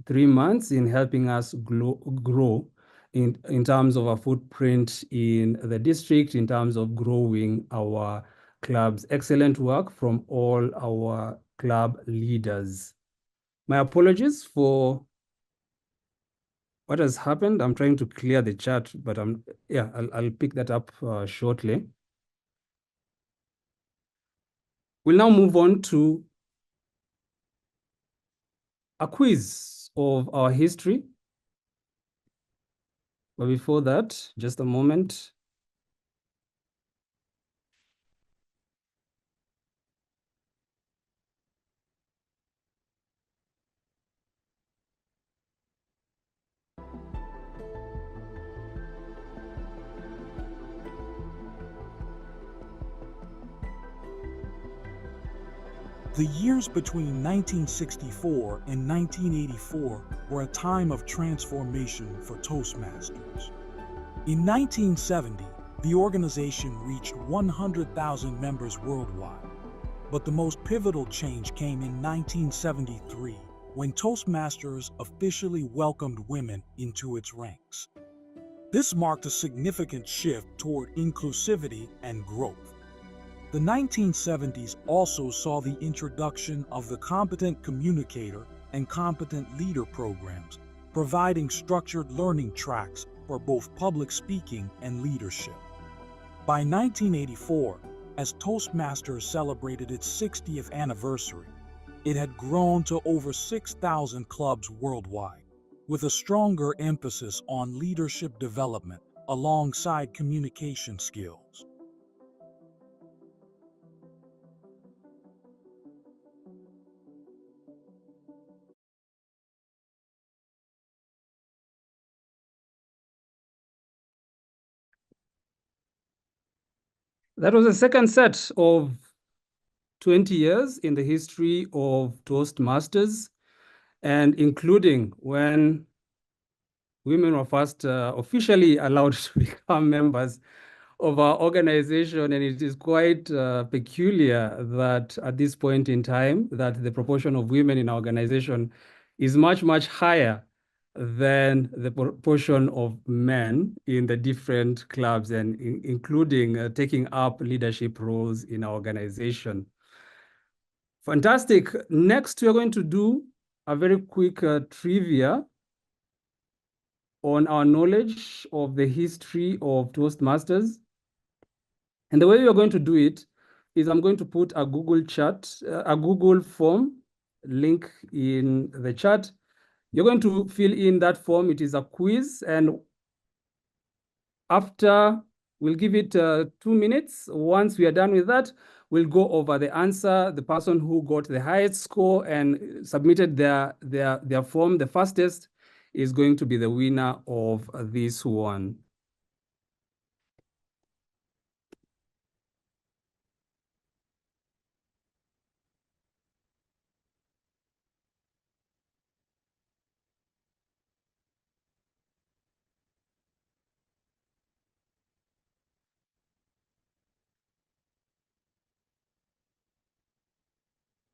3 months in helping us grow in terms of our footprint in the district, in terms of growing our clubs. Excellent work from all our club leaders. My apologies for what has happened. I'm trying to clear the chat, but I'll pick that up shortly. We'll now move on to a quiz of our history. But before that, just a moment. The years between 1964 and 1984 were a time of transformation for Toastmasters. In 1970, the organization reached 100,000 members worldwide. But the most pivotal change came in 1973, when Toastmasters officially welcomed women into its ranks. This marked a significant shift toward inclusivity and growth. The 1970s also saw the introduction of the Competent Communicator and Competent Leader programs, providing structured learning tracks for both public speaking and leadership. By 1984, as Toastmasters celebrated its 60th anniversary, it had grown to over 6,000 clubs worldwide, with a stronger emphasis on leadership development alongside communication skills. That was the second set of 20 years in the history of Toastmasters, and including when women were first officially allowed to become members of our organization. And it is quite peculiar that at this point in time, that the proportion of women in our organization is much, much higher than the proportion of men in the different clubs, and including taking up leadership roles in our organization. Fantastic. Next, we are going to do a very quick trivia on our knowledge of the history of Toastmasters. And the way we are going to do it is I'm going to put a Google chat, a Google form link in the chat. You're going to fill in that form. It is a quiz, and after, we'll give it 2 minutes. Once we are done with that, we'll go over the answer. The person who got the highest score and submitted their form the fastest is going to be the winner of this one.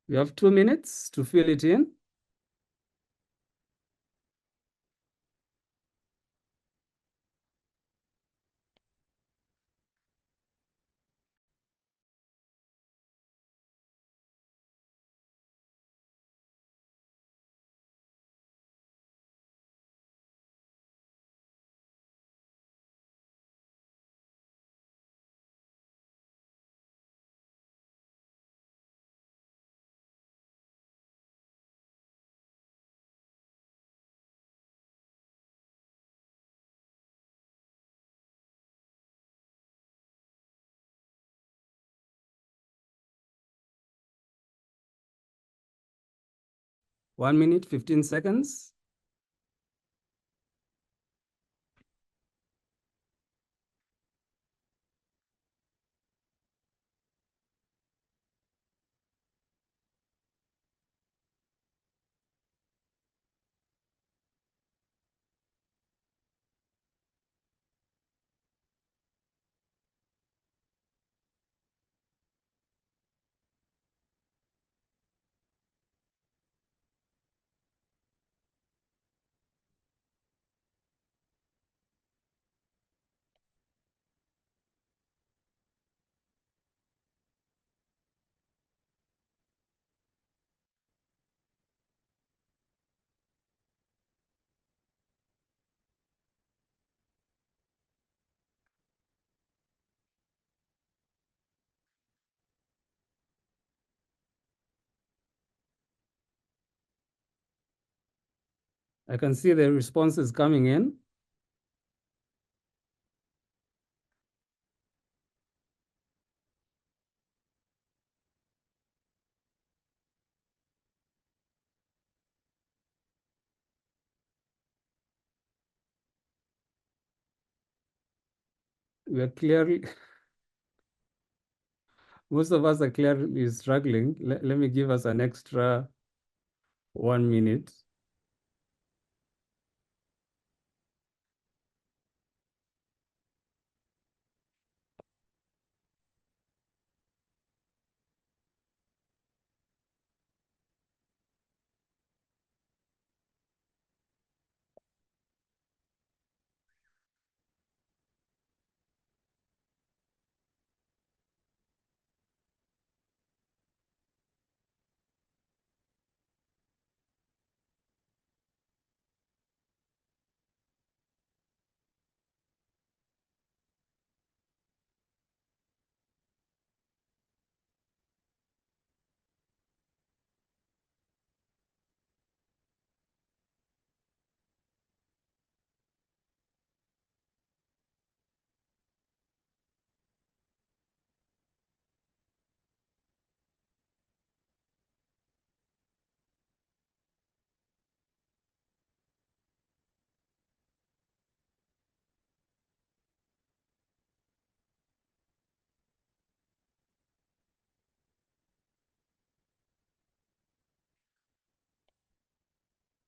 You have 2 minutes to fill it in. One minute, 15 seconds. I can see the responses coming in. We are clearly, most of us are clearly struggling. Let me give us an extra 1 minute.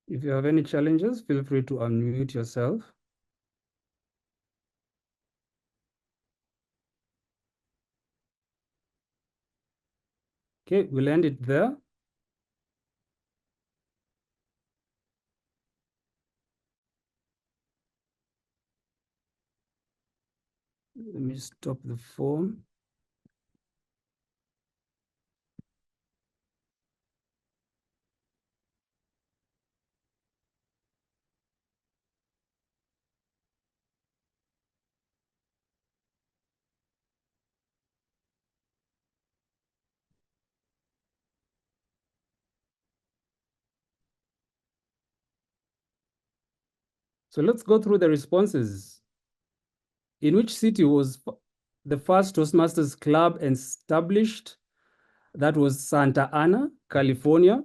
If you have any challenges, feel free to unmute yourself. Okay, we'll end it there. Let me stop the form. So let's go through the responses. In which city was the first Toastmasters club established? That was Santa Ana, California.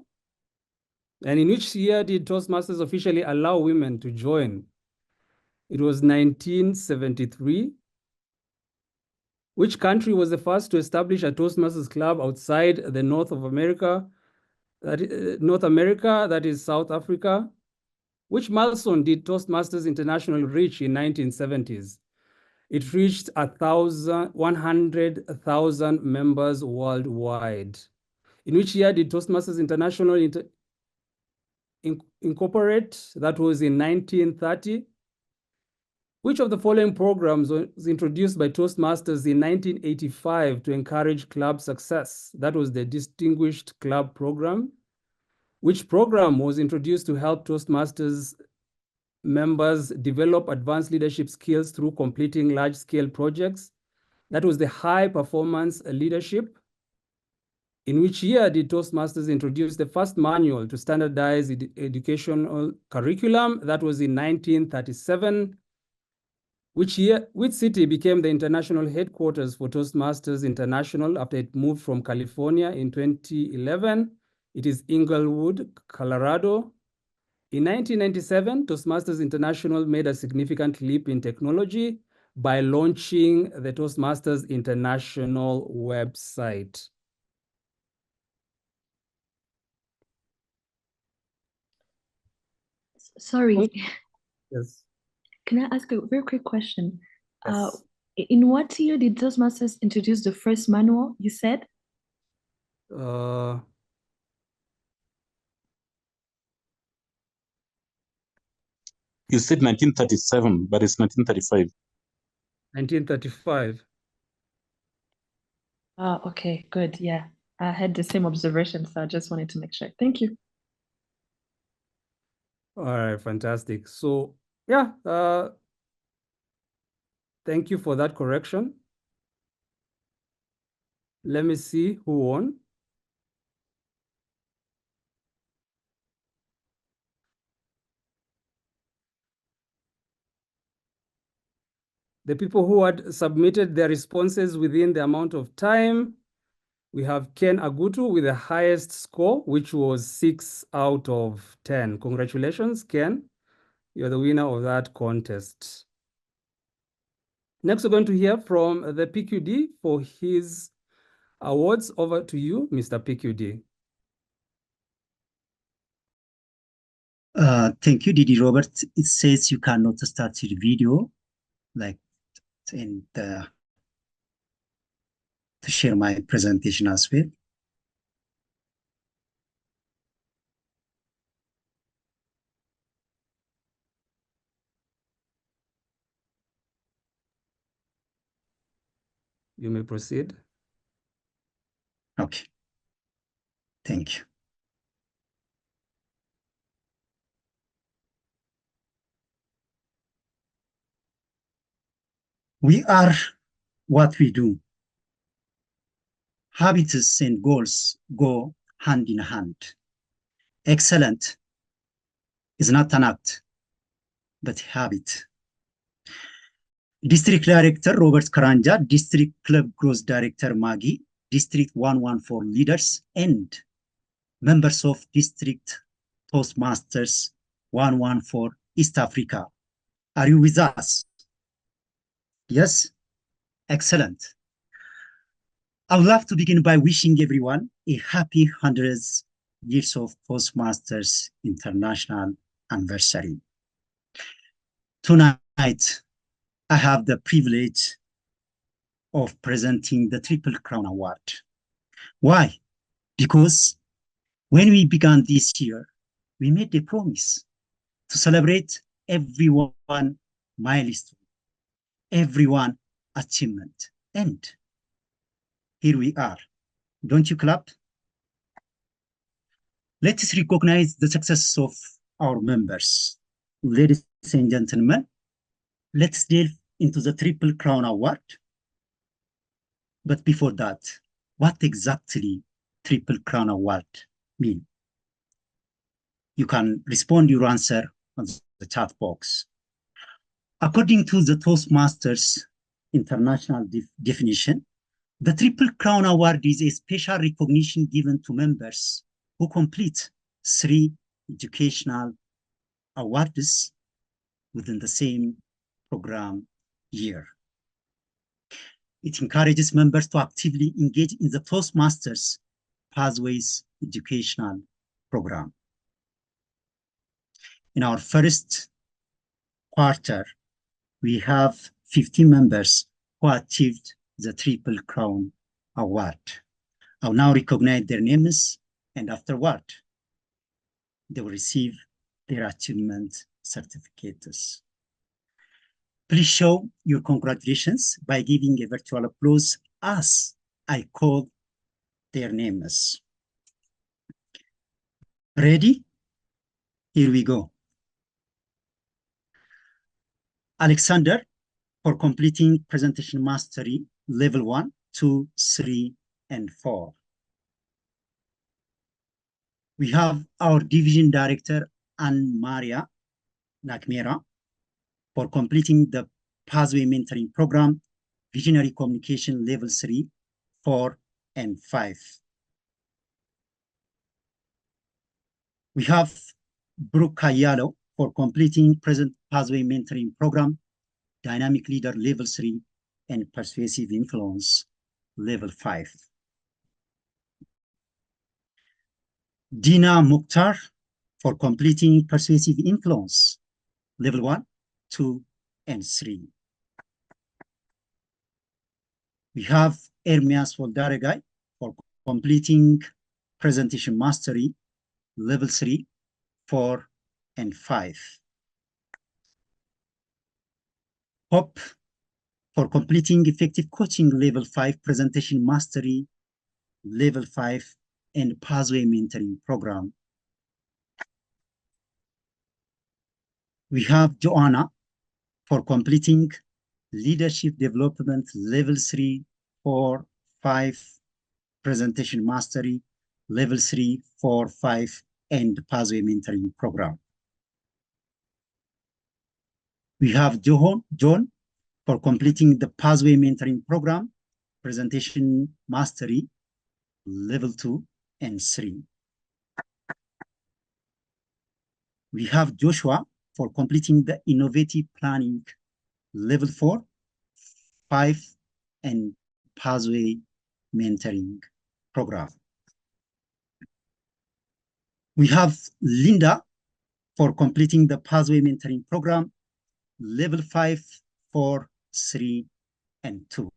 And in which year did Toastmasters officially allow women to join? It was 1973. Which country was the first to establish a Toastmasters club outside the North America, that is South Africa? Which milestone did Toastmasters International reach in 1970s? It reached 100,000 members worldwide. In which year did Toastmasters International incorporate? That was in 1930. Which of the following programs was introduced by Toastmasters in 1985 to encourage club success? That was the Distinguished Club Program. Which program was introduced to help Toastmasters members develop advanced leadership skills through completing large-scale projects? That was the High Performance Leadership. In which year did Toastmasters introduce the first manual to standardize educational curriculum? That was in 1937. Which city became the international headquarters for Toastmasters International after it moved from California in 2011? It is Inglewood, Colorado. In 1997, Toastmasters International made a significant leap in technology by launching the Toastmasters International website. Sorry. Yes. Can I ask a very quick question? Yes. In what year did Toastmasters introduce the first manual, you said? You said 1937, but it's 1935. 1935. Okay, good. Yeah, I had the same observation, so I just wanted to make sure. Thank you. All right, fantastic. So yeah, thank you for that correction. Let me see who won. The people who had submitted their responses within the amount of time, we have Ken Agutu with the highest score, which was 6 out of 10. Congratulations, Ken. You're the winner of that contest. Next, we're going to hear from the PQD for his awards. Over to you, Mr. PQD. Thank you, Didi Robert. It says you cannot start your video, and to share my presentation as well. You may proceed. Okay. Thank you. We are what we do. Habits and goals go hand in hand. Excellent is not an act, but habit. District Director Robert Karanja, District Club Growth Director Maggie, District 114 leaders, and members of District Toastmasters 114 East Africa. Are you with us? Yes? Excellent. I would love to begin by wishing everyone a happy 100th years of Toastmasters International anniversary. Tonight, I have the privilege of presenting the Triple Crown Award. Why? Because when we began this year, we made a promise to celebrate everyone milestone, everyone achievement, and here we are. Don't you clap? Let us recognize the success of our members. Ladies and gentlemen, let's delve into the Triple Crown Award. But before that, what exactly Triple Crown Award mean? You can respond your answer on the chat box. According to the Toastmasters International definition, the Triple Crown Award is a special recognition given to members who complete 3 educational awards within the same program year. It encourages members to actively engage in the Toastmasters Pathways educational program. In our first quarter, we have 50 members who achieved the Triple Crown Award. I'll now recognize their names, and afterward, they will receive their achievement certificates. Please show your congratulations by giving a virtual applause as I call their names. Ready? Here we go. Alexander, for completing presentation mastery level 1, 2, 3, and 4. We have our division director, Anne-Maria Nakmera, for completing the Pathway Mentoring Program, Visionary Communication Level 3, 4, and 5. We have Brooke Kayalo for completing present Pathway Mentoring Program, Dynamic Leader Level 3, and Persuasive Influence Level 5. Dina Mukhtar for completing Persuasive Influence Level 1, 2, and 3. We have Ermias Voldaregai for completing Presentation Mastery Level 3, 4, and 5. Hope for completing Effective Coaching Level 5 Presentation Mastery Level 5 and Pathway Mentoring Program. We have Joanna for completing Leadership Development Level 3, 4, 5, Presentation Mastery Level 3, 4, 5, and Pathway Mentoring Program. We have John for completing the Pathway Mentoring Program, Presentation Mastery Level 2 and 3. We have Joshua for completing the Innovative Planning Level 4, 5, and Pathway Mentoring Program. We have Linda for completing the Pathway Mentoring Program, Level 5, 4, 3, and 2.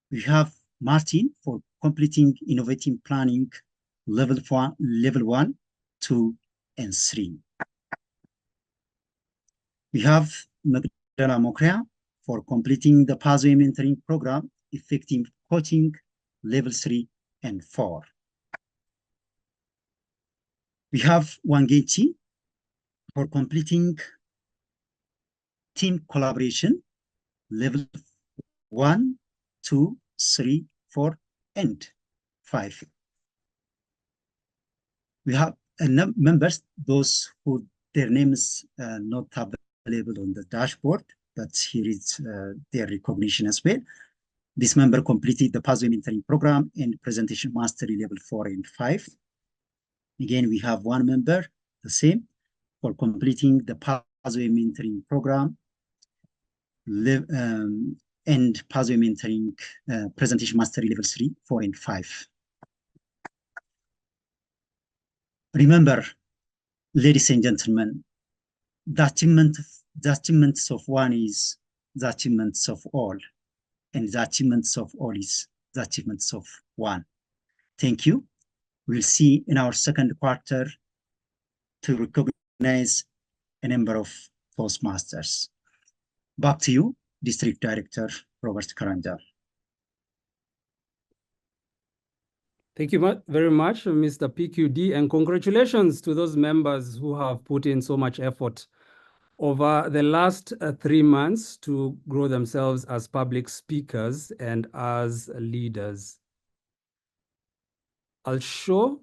We have Martin for completing Innovative Planning Level 1, 2, and 3. We have Magdalena Mokrea for completing the Pathway Mentoring Program, Effective Coaching Level 3 and 4. We have Wangechi for completing Team Collaboration Level 1, 2, 3, 4, and 5. We have members, those who their names not available on the dashboard, but here is their recognition as well. This member completed the Pathway Mentoring Program and Presentation Mastery Level 4 and 5. Again, we have one member, the same, for completing the Pathway Mentoring Program and Pathway Mentoring Presentation Mastery Level 3, 4, and 5. Remember, ladies and gentlemen, the achievements of one is the achievements of all, and the achievements of all is the achievements of one. Thank you. We'll see in our second quarter to recognize a number of Toastmasters. Back to you, District Director Robert Karanja. Thank you very much, Mr. PQD, and congratulations to those members who have put in so much effort over the last 3 months to grow themselves as public speakers and as leaders. I'll show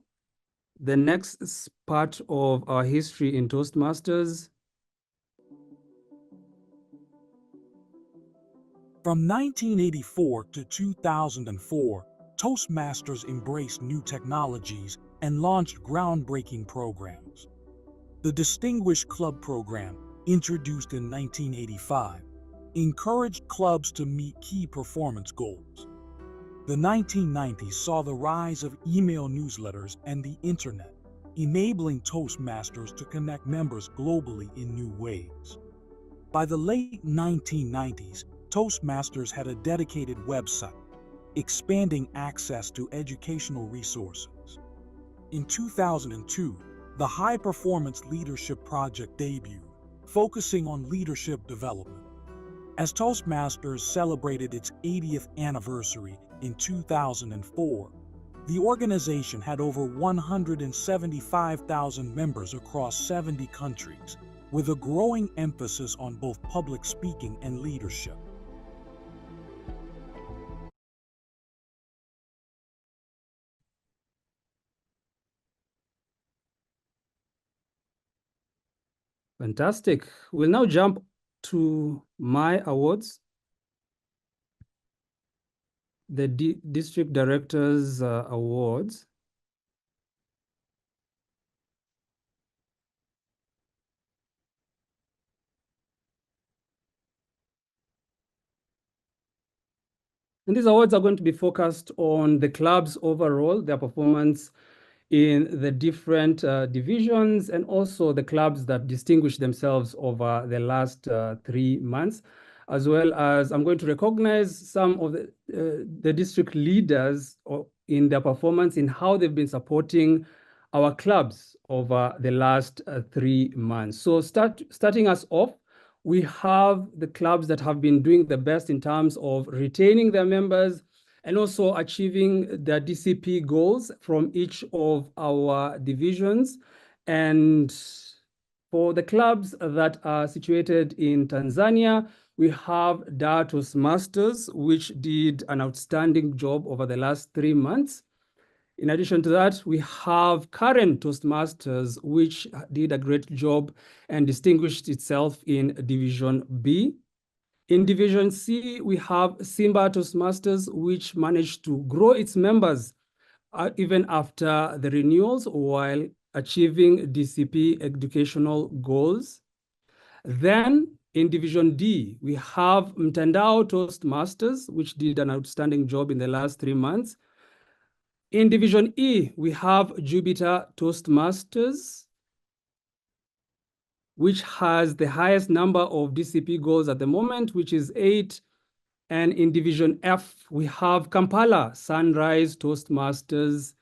the next part of our history in Toastmasters From 1984 to 2004, Toastmasters embraced new technologies and launched groundbreaking programs. The Distinguished Club Program, introduced in 1985, encouraged clubs to meet key performance goals. The 1990s saw the rise of email newsletters and the internet, enabling Toastmasters to connect members globally in new ways. By the late 1990s, Toastmasters had a dedicated website, expanding access to educational resources. In 2002, the High Performance Leadership Project debuted, focusing on leadership development. As Toastmasters celebrated its 80th anniversary in 2004, the organization had over 175,000 members across 70 countries, with a growing emphasis on both public speaking and leadership. Fantastic. We'll now jump to my awards. The District Directors Awards. And these awards are going to be focused on the clubs overall, their performance in the different divisions, and also the clubs that distinguish themselves over the last 3 months, as well as I'm going to recognize some of the district leaders in their performance, in how they've been supporting our clubs over the last 3 months. So starting us off, we have the clubs that have been doing the best in terms of retaining their members and also achieving the DCP goals from each of our divisions. And for the clubs that are situated in Tanzania, we have Toastmasters, which did an outstanding job over the last 3 months. In addition to that, we have Current Toastmasters, which did a great job and distinguished itself in Division B. In Division C, we have Simba Toastmasters, which managed to grow its members even after the renewals while achieving DCP educational goals. Then in Division D, we have Mtandao Toastmasters, which did an outstanding job in the last 3 months. In Division E, we have Jupiter Toastmasters, which has the highest number of DCP goals at the moment, which is 8. And in Division F, we have Kampala Sunrise Toastmasters.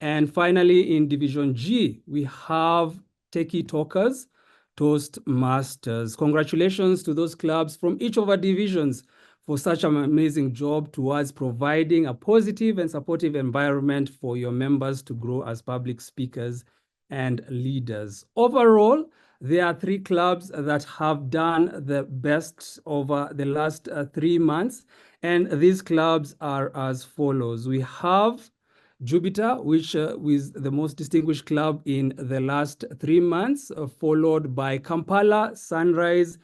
And finally, in Division G, we have Techie Talkers Toastmasters. Congratulations to those clubs from each of our divisions for such an amazing job towards providing a positive and supportive environment for your members to grow as public speakers and leaders. Overall, there are 3 clubs that have done the best over the last 3 months, and these clubs are as follows. We have Jupiter, which was the most distinguished club in the last 3 months, followed by Kampala Sunrise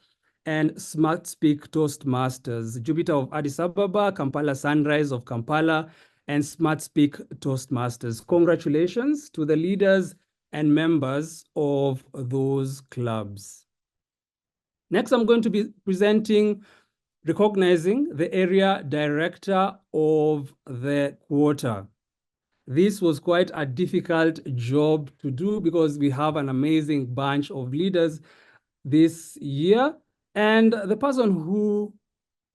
and Smart Speak Toastmasters. Jupiter of Addis Ababa, Kampala Sunrise of Kampala, and Smart Speak Toastmasters. Congratulations to the leaders and members of those clubs. Next, I'm going to be recognizing the area director of the quarter. This was quite a difficult job to do because we have an amazing bunch of leaders this year. And the person who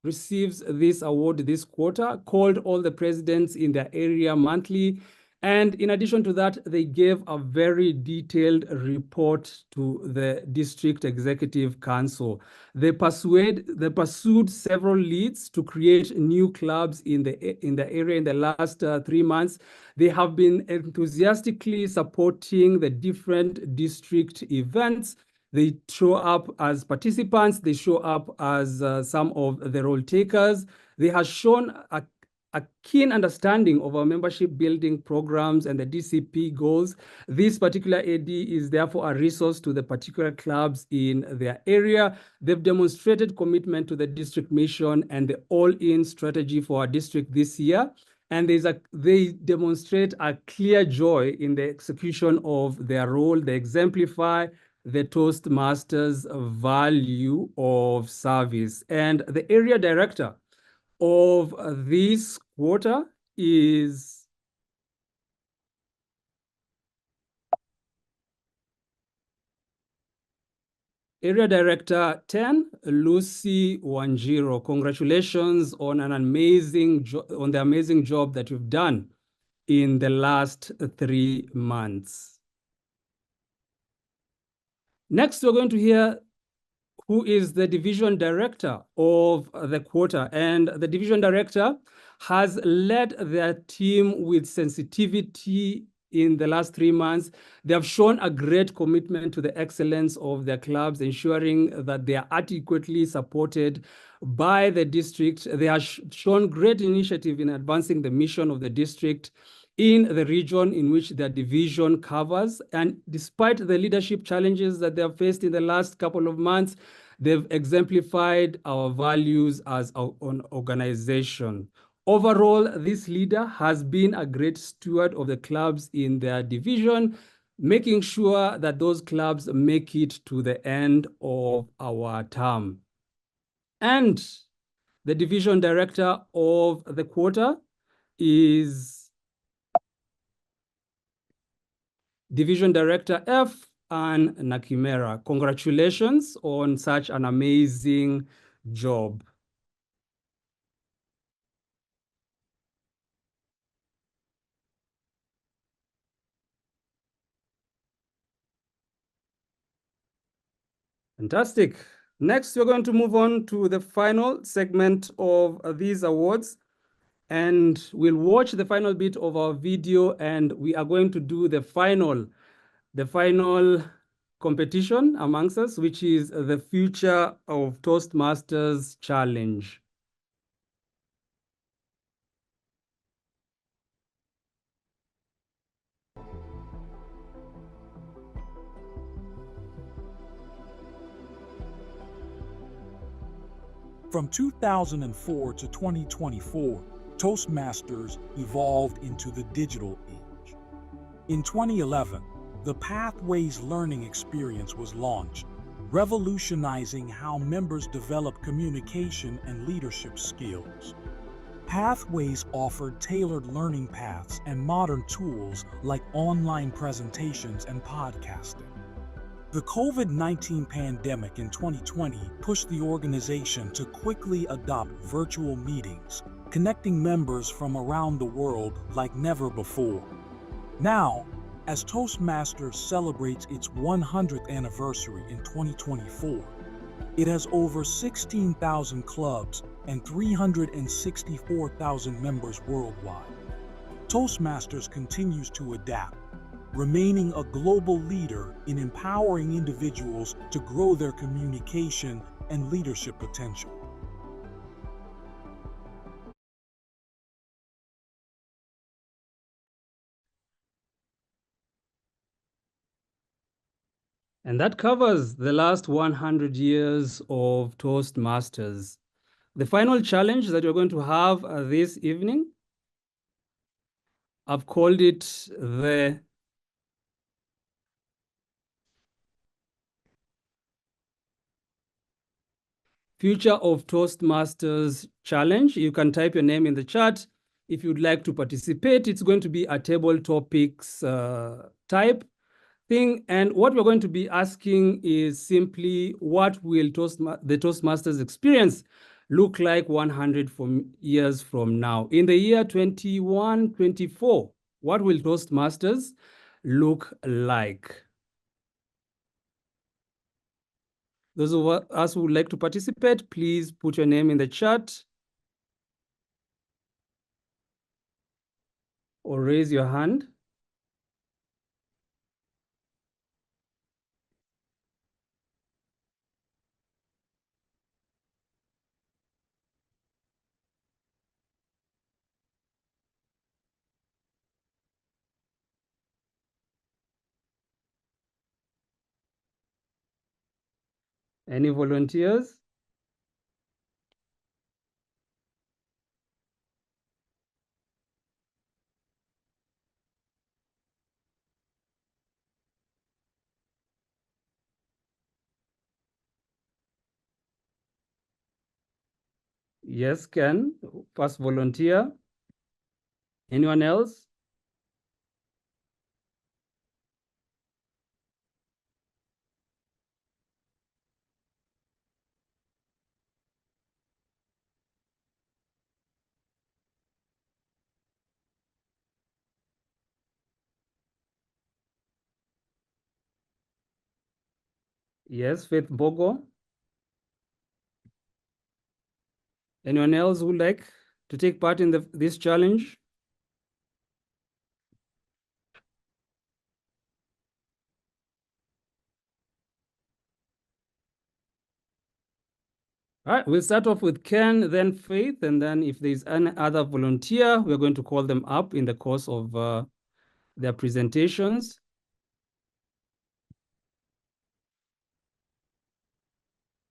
receives this award this quarter called all the presidents in their area monthly. And in addition to that, they gave a very detailed report to the District Executive Council. They pursued several leads to create new clubs in the area in the last 3 months. They have been enthusiastically supporting the different district events. They show up as participants. They show up as some of the role takers. They have shown a keen understanding of our membership building programs and the DCP goals. This particular AD is therefore a resource to the particular clubs in their area. They've demonstrated commitment to the district mission and the all-in strategy for our district this year. And they demonstrate a clear joy in the execution of their role. They exemplify the Toastmasters value of service. And the area director of this quarter is Area Director 10, Lucy Wanjiro. Congratulations on the amazing job that you've done in the last 3 months. Next, we're going to hear who is the division director of the quarter. And the division director has led their team with sensitivity in the last 3 months. They have shown a great commitment to the excellence of their clubs, ensuring that they are adequately supported by the district. They have shown great initiative in advancing the mission of the district in the region in which their division covers. And despite the leadership challenges that they have faced in the last couple of months, they've exemplified our values as an organization. Overall, this leader has been a great steward of the clubs in their division, making sure that those clubs make it to the end of our term. And the division director of the quarter is Division Director F, Ann Nakimera. Congratulations on such an amazing job. Fantastic. Next, we're going to move on to the final segment of these awards. And we'll watch the final bit of our video, and we are going to do the final competition amongst us, which is the Future of Toastmasters Challenge. From 2004 to 2024, Toastmasters evolved into the digital age. In 2011, the Pathways Learning Experience was launched, revolutionizing how members develop communication and leadership skills. Pathways offered tailored learning paths and modern tools like online presentations and podcasting. The COVID-19 pandemic in 2020 pushed the organization to quickly adopt virtual meetings, connecting members from around the world like never before. Now, as Toastmasters celebrates its 100th anniversary in 2024, it has over 16,000 clubs and 364,000 members worldwide. Toastmasters continues to adapt, remaining a global leader in empowering individuals to grow their communication and leadership potential. And that covers the last 100 years of Toastmasters. The final challenge that you're going to have this evening, I've called it the Future of Toastmasters Challenge. You can type your name in the chat if you'd like to participate. It's going to be a table topics type thing. And what we're going to be asking is simply, what will the Toastmasters experience look like 100 years from now? In the year 2124, what will Toastmasters look like? Those of us who would like to participate, please put your name in the chat or raise your hand. Any volunteers? Yes, Ken, first volunteer. Anyone else? Yes, Faith Bogo. Anyone else who would like to take part in this challenge? All right, we'll start off with Ken, then Faith, and then if there's any other volunteer, we're going to call them up in the course of their presentations.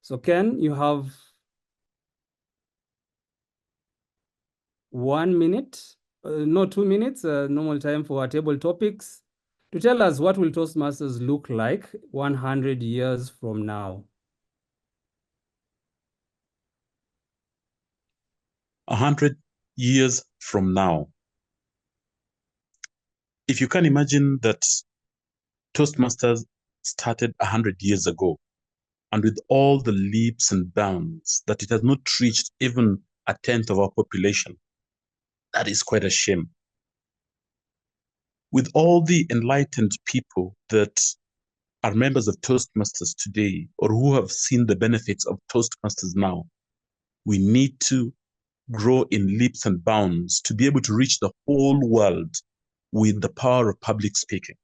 So Ken, you have 1 minute, no, 2 minutes, normal time for our table topics, to tell us what will Toastmasters look like 100 years from now. 100 years from now. If you can imagine that Toastmasters started 100 years ago, and with all the leaps and bounds that it has not reached even a tenth of our population, that is quite a shame. With all the enlightened people that are members of Toastmasters today, or who have seen the benefits of Toastmasters now, we need to grow in leaps and bounds to be able to reach the whole world with the power of public speaking.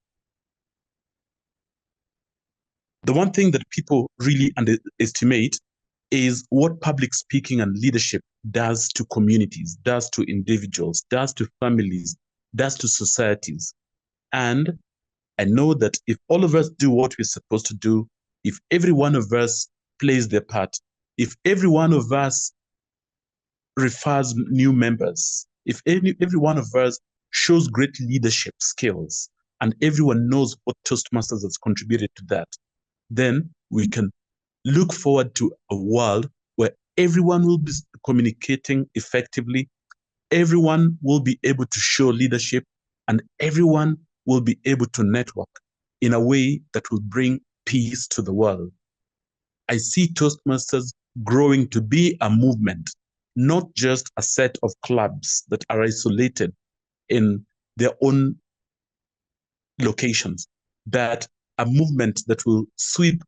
The one thing that people really underestimate is what public speaking and leadership does to communities, does to individuals, does to families, does to societies. And I know that if all of us do what we're supposed to do, if every one of us plays their part, if every one of us refers new members, if every one of us shows great leadership skills, and everyone knows what Toastmasters has contributed to that, then we can look forward to a world where everyone will be communicating effectively, everyone will be able to show leadership, and everyone will be able to network in a way that will bring peace to the world. I see Toastmasters growing to be a movement, not just a set of clubs that are isolated in their own locations, but a movement that will sweep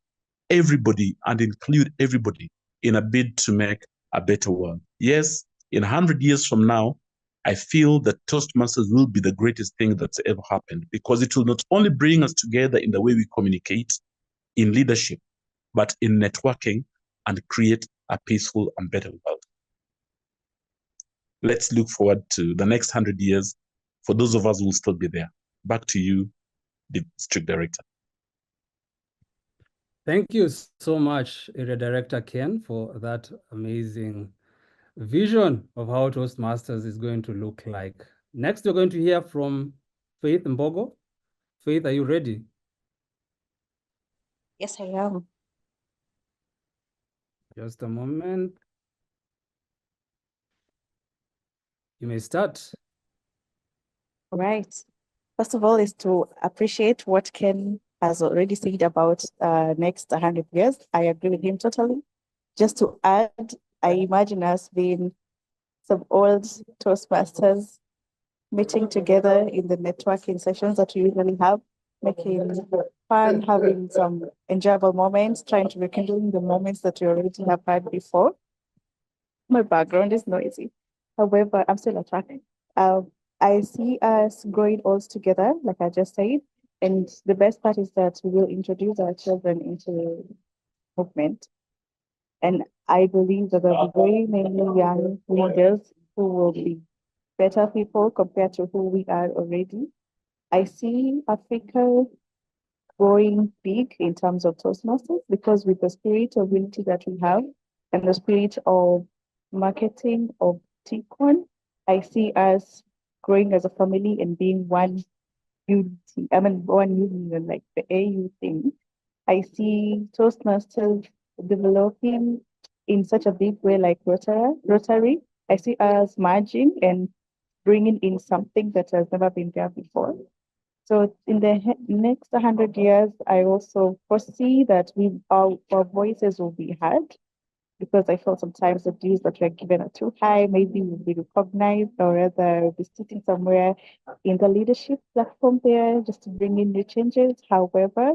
everybody and include everybody in a bid to make a better world. Yes, in 100 years from now, I feel that Toastmasters will be the greatest thing that's ever happened, because it will not only bring us together in the way we communicate in leadership, but in networking, and create a peaceful and better world. Let's look forward to the next 100 years for those of us who will still be there. Back to you, the District Director. Thank you so much, Area Director Ken, for that amazing vision of how Toastmasters is going to look like. Next, we're going to hear from Faith Mbogo. Faith, are you ready? Yes, I am. Just a moment. You may start. All right. First of all, is to appreciate what Ken has already said about next 100 years. I agree with him totally. Just to add, I imagine us being some old Toastmasters meeting together in the networking sessions that we usually have, making fun, having some enjoyable moments, trying to rekindle the moments that we already have had before. My background is noisy. However, I'm still at track. I see us growing all together, like I just said. And the best part is that we will introduce our children into movement. And I believe that there will be very many young leaders who will be better people compared to who we are already. I see Africa growing big in terms of Toastmasters, because with the spirit of unity that we have and the spirit of marketing of TCON, I see us growing as a family and being one unity. I mean, one union, like the AU thing. I see Toastmasters developing in such a big way, like Rotary. I see us merging and bringing in something that has never been there before. So in the next 100 years, I also foresee that our voices will be heard, because I feel sometimes the dues that we're given are too high. Maybe we'll be recognized, or rather we'll be sitting somewhere in the leadership platform there just to bring in new changes. However,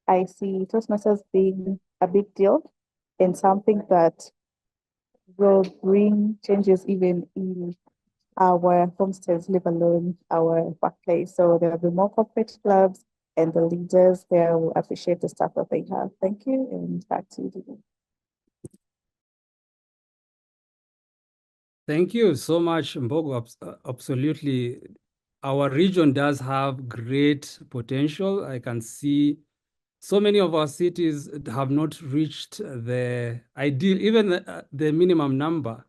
I see Toastmasters being a big deal and something that will bring changes even in our homesteads, live alone our workplace. So there will be more corporate clubs, and the leaders there will appreciate the stuff that they have. Thank you, and back to you, Didi. Thank you so much, Mbogo. Absolutely. Our region does have great potential. I can see so many of our cities have not reached the ideal, even the minimum number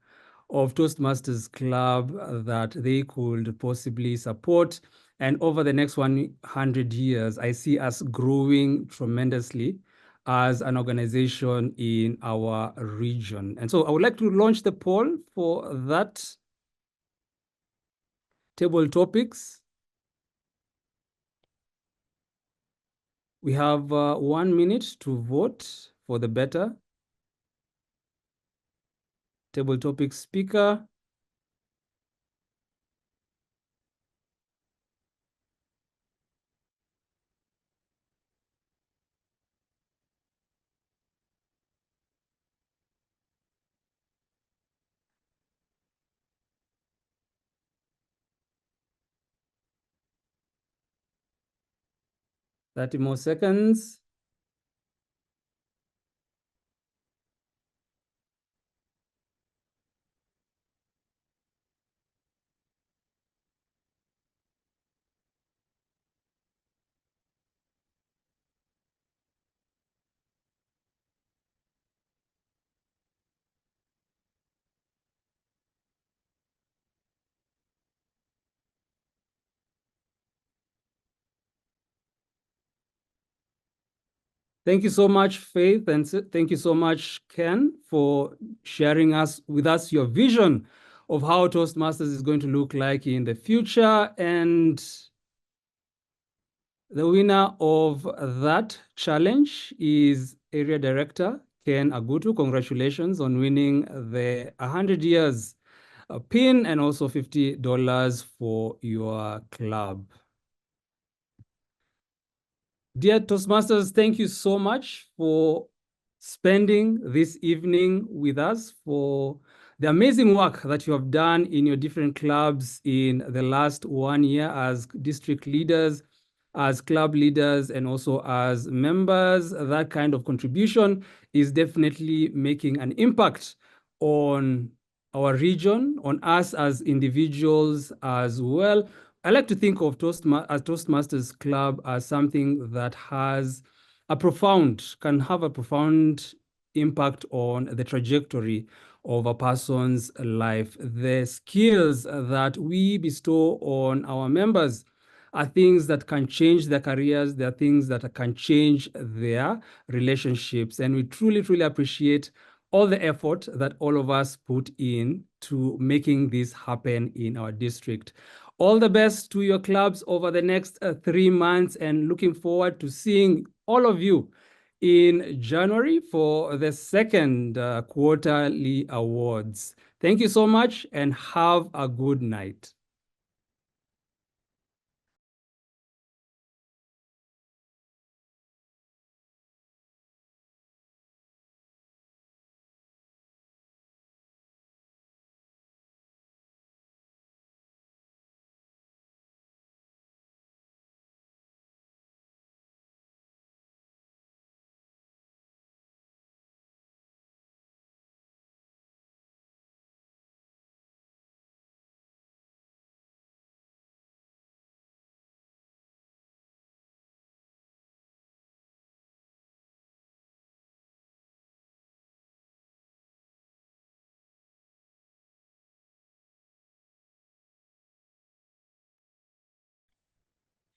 of Toastmasters Club that they could possibly support. And over the next 100 years, I see us growing tremendously as an organization in our region. And so I would like to launch the poll for that table topics. We have 1 minute to vote for the better. Table topic speaker. Thirty more seconds. Thank you so much, Faith, and thank you so much, Ken, for sharing with us your vision of how Toastmasters is going to look like in the future. And the winner of that challenge is Area Director Ken Agutu. Congratulations on winning the 100 years pin and also $50 for your club. Dear Toastmasters, thank you so much for spending this evening with us, for the amazing work that you have done in your different clubs in the last 1 year as district leaders, as club leaders, and also as members. That kind of contribution is definitely making an impact on our region, on us as individuals as well. I like to think of Toastmasters Club as something that can have a profound impact on the trajectory of a person's life. The skills that we bestow on our members are things that can change their careers. They are things that can change their relationships. And we truly, truly appreciate all the effort that all of us put in to making this happen in our district. All the best to your clubs over the next 3 months, and looking forward to seeing all of you in January for the second quarterly awards. Thank you so much and have a good night.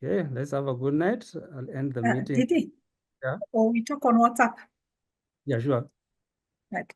Okay, let's have a good night. I'll end the meeting. Didi, Yeah, or we talk on WhatsApp. yeah, sure. Right.